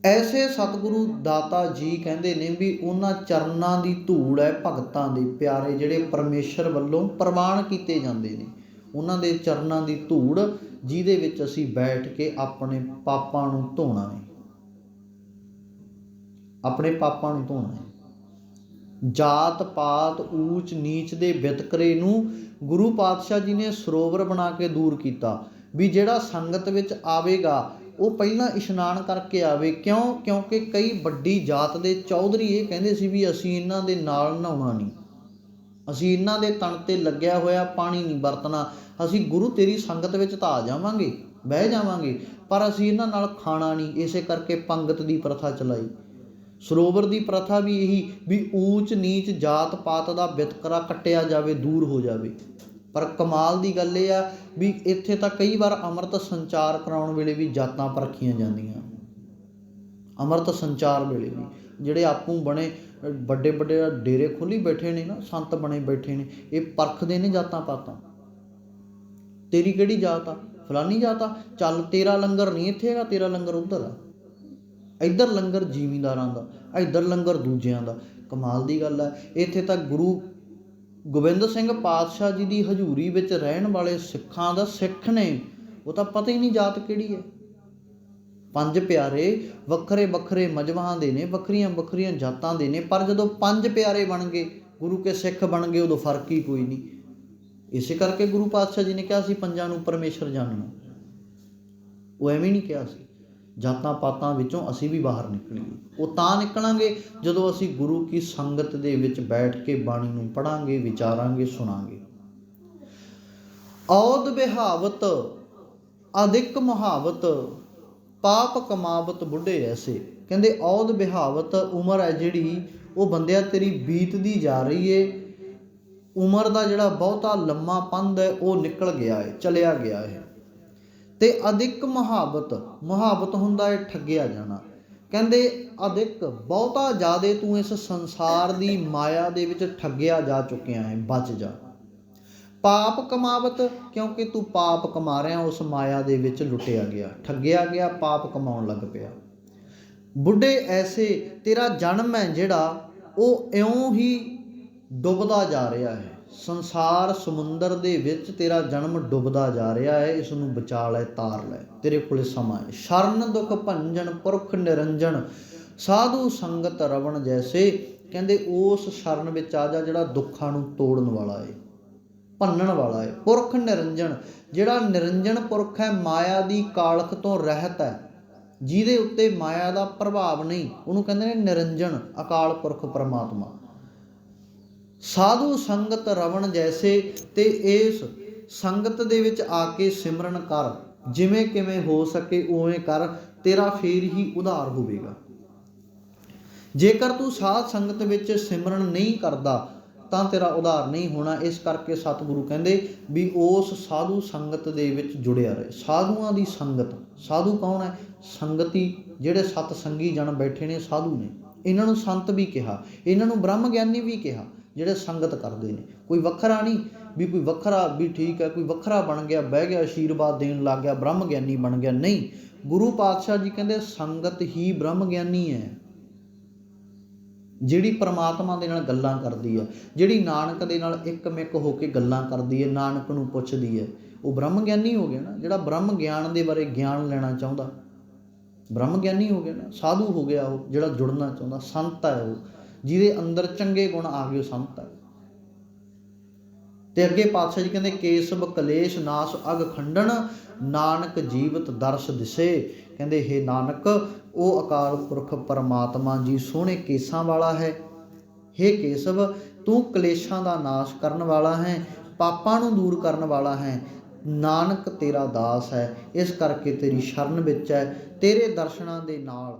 ਐਸੇ ਸਤਿਗੁਰੂ ਦਾਤਾ ਜੀ ਕਹਿੰਦੇ ਨੇ ਵੀ ਉਹਨਾਂ ਚਰਨਾਂ ਦੀ ਧੂੜ ਹੈ, ਭਗਤਾਂ ਦੇ ਪਿਆਰੇ ਜਿਹੜੇ ਪਰਮੇਸ਼ਰ ਵੱਲੋਂ ਪ੍ਰਵਾਨ ਕੀਤੇ ਜਾਂਦੇ ਨੇ, ਉਹਨਾਂ ਦੇ ਚਰਨਾਂ ਦੀ ਧੂੜ, ਜਿਹਦੇ ਵਿੱਚ ਅਸੀਂ ਬੈਠ ਕੇ ਆਪਣੇ ਪਾਪਾਂ ਨੂੰ ਧੋਣਾ ਹੈ, ਆਪਣੇ ਪਾਪਾਂ ਨੂੰ ਧੋਣਾ ਹੈ। ਜਾਤ ਪਾਤ ਊਚ ਨੀਚ ਦੇ ਵਿਤਕਰੇ ਨੂੰ ਗੁਰੂ ਪਾਤਸ਼ਾਹ ਜੀ ਨੇ ਸਰੋਵਰ ਬਣਾ ਕੇ ਦੂਰ ਕੀਤਾ ਵੀ ਜਿਹੜਾ ਸੰਗਤ ਵਿੱਚ ਆਵੇਗਾ ਉਹ ਪਹਿਲਾਂ ਇਸ਼ਨਾਨ ਕਰਕੇ ਆਵੇ। ਕਿਉਂ? ਕਿਉਂਕਿ ਕਈ ਵੱਡੀ ਜਾਤ ਦੇ ਚੌਧਰੀ ਇਹ ਕਹਿੰਦੇ ਸੀ ਵੀ ਅਸੀਂ ਇਹਨਾਂ ਦੇ ਨਾਲ ਨਹਾਉਣਾ ਨਹੀਂ, ਅਸੀਂ ਇਹਨਾਂ ਦੇ ਤਣ 'ਤੇ ਲੱਗਿਆ ਹੋਇਆ ਪਾਣੀ ਨਹੀਂ ਵਰਤਣਾ, ਅਸੀਂ ਗੁਰੂ ਤੇਰੀ ਸੰਗਤ ਵਿੱਚ ਤਾਂ ਆ ਜਾਵਾਂਗੇ, ਬਹਿ ਜਾਵਾਂਗੇ, ਪਰ ਅਸੀਂ ਇਹਨਾਂ ਨਾਲ ਖਾਣਾ ਨਹੀਂ। ਇਸੇ ਕਰਕੇ ਪੰਗਤ ਦੀ ਪ੍ਰਥਾ ਚਲਾਈ। ਸਰੋਵਰ ਦੀ ਪ੍ਰਥਾ ਵੀ ਇਹੀ ਵੀ ਊਚ ਨੀਚ ਜਾਤ ਪਾਤ ਦਾ ਵਿਤਕਰਾ ਕੱਟਿਆ ਜਾਵੇ, ਦੂਰ ਹੋ ਜਾਵੇ। ਪਰ ਕਮਾਲ ਦੀ ਗੱਲ ਇਹ ਆ ਵੀ ਇੱਥੇ ਤਾਂ ਕਈ ਵਾਰ ਅੰਮ੍ਰਿਤ ਸੰਚਾਰ ਕਰਾਉਣ ਵੇਲੇ ਵੀ ਜਾਤਾਂ ਪਰਖੀਆਂ ਜਾਂਦੀਆਂ। ਅੰਮ੍ਰਿਤ ਸੰਚਾਰ ਵੇਲੇ ਵੀ ਜਿਹੜੇ ਆਪੂ ਬਣੇ ਵੱਡੇ ਵੱਡੇ ਡੇਰੇ ਖੋਲ੍ਹੀ ਬੈਠੇ ਨੇ ਨਾ, ਸੰਤ ਬਣੇ ਬੈਠੇ ਨੇ, ਇਹ ਪਰਖਦੇ ਨੇ ਜਾਤਾਂ ਪਾਤਾਂ। ਤੇਰੀ ਕਿਹੜੀ ਜਾਤ ਆ? ਫਲਾਨੀ ਜਾਤ ਆ, ਚੱਲ ਤੇਰਾ ਲੰਗਰ ਨਹੀਂ ਇੱਥੇ ਹੈਗਾ, ਤੇਰਾ ਲੰਗਰ ਉੱਧਰ ਆ। ਇੱਧਰ ਲੰਗਰ ਜ਼ਿਮੀਂਦਾਰਾਂ ਦਾ, ਇੱਧਰ ਲੰਗਰ ਦੂਜਿਆਂ ਦਾ। ਕਮਾਲ ਦੀ ਗੱਲ ਹੈ। ਇੱਥੇ ਤਾਂ ਗੁਰੂ ਗੋਬਿੰਦ ਸਿੰਘ ਪਾਤਸ਼ਾਹ ਜੀ ਦੀ ਹਜ਼ੂਰੀ ਵਿੱਚ ਰਹਿਣ ਵਾਲੇ ਸਿੱਖਾਂ ਦਾ, ਸਿੱਖ ਨੇ, ਉਹ ਤਾਂ ਪਤਾ ਹੀ ਨਹੀਂ ਜਾਤ ਕਿਹੜੀ ਹੈ। ਪੰਜ ਪਿਆਰੇ ਵੱਖਰੇ ਵੱਖਰੇ ਮਜ਼ਹਬਾਂ ਦੇ ਨੇ, ਵੱਖਰੀਆਂ ਵੱਖਰੀਆਂ ਜਾਤਾਂ ਦੇ ਨੇ, ਪਰ ਜਦੋਂ ਪੰਜ ਪਿਆਰੇ ਬਣ ਗਏ, ਗੁਰੂ ਕੇ ਸਿੱਖ ਬਣ ਗਏ, ਉਦੋਂ ਫਰਕ ਹੀ ਕੋਈ ਨਹੀਂ। ਇਸੇ ਕਰਕੇ ਗੁਰੂ ਪਾਤਸ਼ਾਹ ਜੀ ਨੇ ਕਿਹਾ ਸੀ ਪੰਜਾਂ ਨੂੰ ਪਰਮੇਸ਼ਰ ਜਾਣਨਾ। ਉਹ ਐਵੇਂ ਨਹੀਂ ਕਿਹਾ ਸੀ। ਜਾਤਾਂ ਪਾਤਾਂ ਵਿੱਚੋਂ ਅਸੀਂ ਵੀ ਬਾਹਰ ਨਿਕਲੀਏ। ਉਹ ਤਾਂ ਨਿਕਲਾਂਗੇ ਜਦੋਂ ਅਸੀਂ ਗੁਰੂ ਕੀ ਸੰਗਤ ਦੇ ਵਿੱਚ ਬੈਠ ਕੇ ਬਾਣੀ ਨੂੰ ਪੜ੍ਹਾਂਗੇ, ਵਿਚਾਰਾਂਗੇ, ਸੁਣਾਂਗੇ। ਔਦ ਬਿਹਾਵਤ ਅਧਿਕ ਮੁਹਾਵਤ ਪਾਪ ਕਮਾਵਤ ਬੁੱਢੇ ਐਸੇ। ਕਹਿੰਦੇ ਔਦ ਬਿਹਾਵਤ ਉਮਰ ਹੈ ਜਿਹੜੀ ਉਹ ਬੰਦਿਆ ਤੇਰੀ ਬੀਤਦੀ ਜਾ ਰਹੀ ਏ। ਉਮਰ ਦਾ ਜਿਹੜਾ ਬਹੁਤਾ ਲੰਮਾ ਪੰਧ ਹੈ ਉਹ ਨਿਕਲ ਗਿਆ ਹੈ, ਚਲਿਆ ਗਿਆ ਹੈ। ਤੇ ਅਧਿਕ ਮੁਹਾਵਤ, ਮੁਹਾਵਤ ਹੁੰਦਾ ਹੈ ਠੱਗਿਆ ਜਾਣਾ। ਕਹਿੰਦੇ ਅਧਿਕ ਬਹੁਤਾ ਜ਼ਿਆਦੇ ਤੂੰ ਇਸ ਸੰਸਾਰ ਦੀ ਮਾਇਆ ਦੇ ਵਿੱਚ ਠੱਗਿਆ ਜਾ ਚੁੱਕਿਆ ਹੈ, ਬਚ ਜਾ। ਪਾਪ ਕਮਾਵਤ, ਕਿਉਂਕਿ ਤੂੰ ਪਾਪ ਕਮਾ ਰਿਹਾ, ਉਸ ਮਾਇਆ ਦੇ ਵਿੱਚ ਲੁੱਟਿਆ ਗਿਆ, ਠੱਗਿਆ ਗਿਆ, ਪਾਪ ਕਮਾਉਣ ਲੱਗ ਪਿਆ। ਬੁੱਢੇ ਐਸੇ, ਤੇਰਾ ਜਨਮ ਹੈ ਜਿਹੜਾ ਉਹ ਇਉਂ ਹੀ ਡੁੱਬਦਾ ਜਾ ਰਿਹਾ ਹੈ। ਸੰਸਾਰ ਸਮੁੰਦਰ ਦੇ ਵਿੱਚ ਤੇਰਾ ਜਨਮ ਡੁੱਬਦਾ ਜਾ ਰਿਹਾ ਹੈ। ਇਸ ਨੂੰ ਬਚਾ ਲੈ, ਤਾਰ ਲੈ, ਤੇਰੇ ਕੋਲੇ ਸਮਾਂ ਹੈ। ਸ਼ਰਨ ਦੁਖ ਭੰਜਨ ਪੁਰਖ ਨਿਰੰਜਨ ਸਾਧੂ ਸੰਗਤ ਰਵਣ ਜੈਸੇ। ਕਹਿੰਦੇ ਉਸ ਸ਼ਰਨ ਵਿੱਚ ਆ ਜਾ ਜਿਹੜਾ ਦੁੱਖਾਂ ਨੂੰ ਤੋੜਨ ਵਾਲਾ ਹੈ, ਭੰਨਣ ਵਾਲਾ ਹੈ। ਪੁਰਖ ਨਿਰੰਜਨ, ਜਿਹੜਾ ਨਿਰੰਜਨ ਪੁਰਖ ਹੈ, ਮਾਇਆ ਦੀ ਕਾਲਖ ਤੋਂ ਰਹਿਤ ਹੈ, ਜਿਹਦੇ ਉੱਤੇ ਮਾਇਆ ਦਾ ਪ੍ਰਭਾਵ ਨਹੀਂ, ਉਹਨੂੰ ਕਹਿੰਦੇ ਨੇ ਨਿਰੰਜਨ, ਅਕਾਲ ਪੁਰਖ ਪਰਮਾਤਮਾ। ਸਾਧੂ ਸੰਗਤ ਰਵਣ ਜੈਸੇ, ਤੇ ਇਸ ਸੰਗਤ ਦੇ ਵਿੱਚ ਆ ਕੇ ਸਿਮਰਨ ਕਰ, ਜਿਵੇਂ ਕਿਵੇਂ ਹੋ ਸਕੇ ਉਵੇਂ ਕਰ, ਤੇਰਾ ਫੇਰ ਹੀ ਉਧਾਰ ਹੋਵੇਗਾ। ਜੇਕਰ ਤੂੰ ਸਾਧ ਸੰਗਤ ਵਿੱਚ ਸਿਮਰਨ ਨਹੀਂ ਕਰਦਾ ਤਾਂ ਤੇਰਾ ਉਧਾਰ ਨਹੀਂ ਹੋਣਾ। ਇਸ ਕਰਕੇ ਸਤਿਗੁਰੂ ਕਹਿੰਦੇ ਵੀ ਉਸ ਸਾਧੂ ਸੰਗਤ ਦੇ ਵਿੱਚ ਜੁੜਿਆ ਰਹੇ। ਸਾਧੂਆਂ ਦੀ ਸੰਗਤ, ਸਾਧੂ ਕੌਣ ਹੈ? ਸੰਗਤੀ, ਜਿਹੜੇ ਸਤ ਸੰਗੀ ਜਨ ਬੈਠੇ ਨੇ ਸਾਧੂ ਨੇ। ਇਹਨਾਂ ਨੂੰ ਸੰਤ ਵੀ ਕਿਹਾ, ਇਹਨਾਂ ਨੂੰ ਬ੍ਰਹਮ ਗਿਆਨੀ ਵੀ ਕਿਹਾ, ਜਿਹੜੇ ਸੰਗਤ ਕਰਦੇ ਨੇ। ਕੋਈ ਵੱਖਰਾ ਨਹੀਂ ਵੀ ਕੋਈ ਵੱਖਰਾ ਵੀ ਠੀਕ ਹੈ, ਕੋਈ ਵੱਖਰਾ ਬਣ ਗਿਆ, ਬਹਿ ਗਿਆ, ਆਸ਼ੀਰਵਾਦ ਦੇਣ ਲੱਗ ਗਿਆ, ਬ੍ਰਹਮ ਗਿਆਨੀ ਬਣ ਗਿਆ, ਨਹੀਂ। ਗੁਰੂ ਪਾਤਸ਼ਾਹ ਜੀ ਕਹਿੰਦੇ ਸੰਗਤ ਹੀ ਬ੍ਰਹਮ ਗਿਆਨੀ ਹੈ, ਜਿਹੜੀ ਪਰਮਾਤਮਾ ਦੇ ਨਾਲ ਗੱਲਾਂ ਕਰਦੀ ਹੈ, ਜਿਹੜੀ ਨਾਨਕ ਦੇ ਨਾਲ ਇੱਕਮਿਕ ਹੋ ਕੇ ਗੱਲਾਂ ਕਰਦੀ ਹੈ, ਨਾਨਕ ਨੂੰ ਪੁੱਛਦੀ ਹੈ, ਉਹ ਬ੍ਰਹਮ ਗਿਆਨੀ ਹੋ ਗਿਆ ਨਾ। ਜਿਹੜਾ ਬ੍ਰਹਮ ਗਿਆਨ ਦੇ ਬਾਰੇ ਗਿਆਨ ਲੈਣਾ ਚਾਹੁੰਦਾ, ਬ੍ਰਹਮ ਗਿਆਨੀ ਹੋ ਗਿਆ ਨਾ। ਸਾਧੂ ਹੋ ਗਿਆ ਉਹ ਜਿਹੜਾ ਜੁੜਨਾ ਚਾਹੁੰਦਾ। ਸੰਤ ਹੈ ਉਹ ਜਿਹਦੇ ਅੰਦਰ ਚੰਗੇ ਗੁਣ ਆ ਗਏ, ਉਹ ਸੰਤ ਹੈ। ਤੇ ਅੱਗੇ ਪਾਤਸ਼ਾਹ ਜੀ ਕਹਿੰਦੇ ਕੇਸਵ ਕਲੇਸ਼ ਨਾਸ ਅਗ ਖੰਡਨ ਨਾਨਕ ਜੀਵਤ ਦਰਸ ਦਿਸੇ। ਕਹਿੰਦੇ ਹੇ ਨਾਨਕ, ਉਹ ਅਕਾਲ ਪੁਰਖ ਪਰਮਾਤਮਾ ਜੀ ਸੋਹਣੇ ਕੇਸਾਂ ਵਾਲਾ ਹੈ। ਹੇ ਕੇਸਵ, ਤੂੰ ਕਲੇਸ਼ਾਂ ਦਾ ਨਾਸ਼ ਕਰਨ ਵਾਲਾ ਹੈ, ਪਾਪਾਂ ਨੂੰ ਦੂਰ ਕਰਨ ਵਾਲਾ ਹੈ। ਨਾਨਕ ਤੇਰਾ ਦਾਸ ਹੈ, ਇਸ ਕਰਕੇ ਤੇਰੀ ਸ਼ਰਨ ਵਿੱਚ ਹੈ। ਤੇਰੇ ਦਰਸ਼ਨਾਂ ਦੇ ਨਾਲ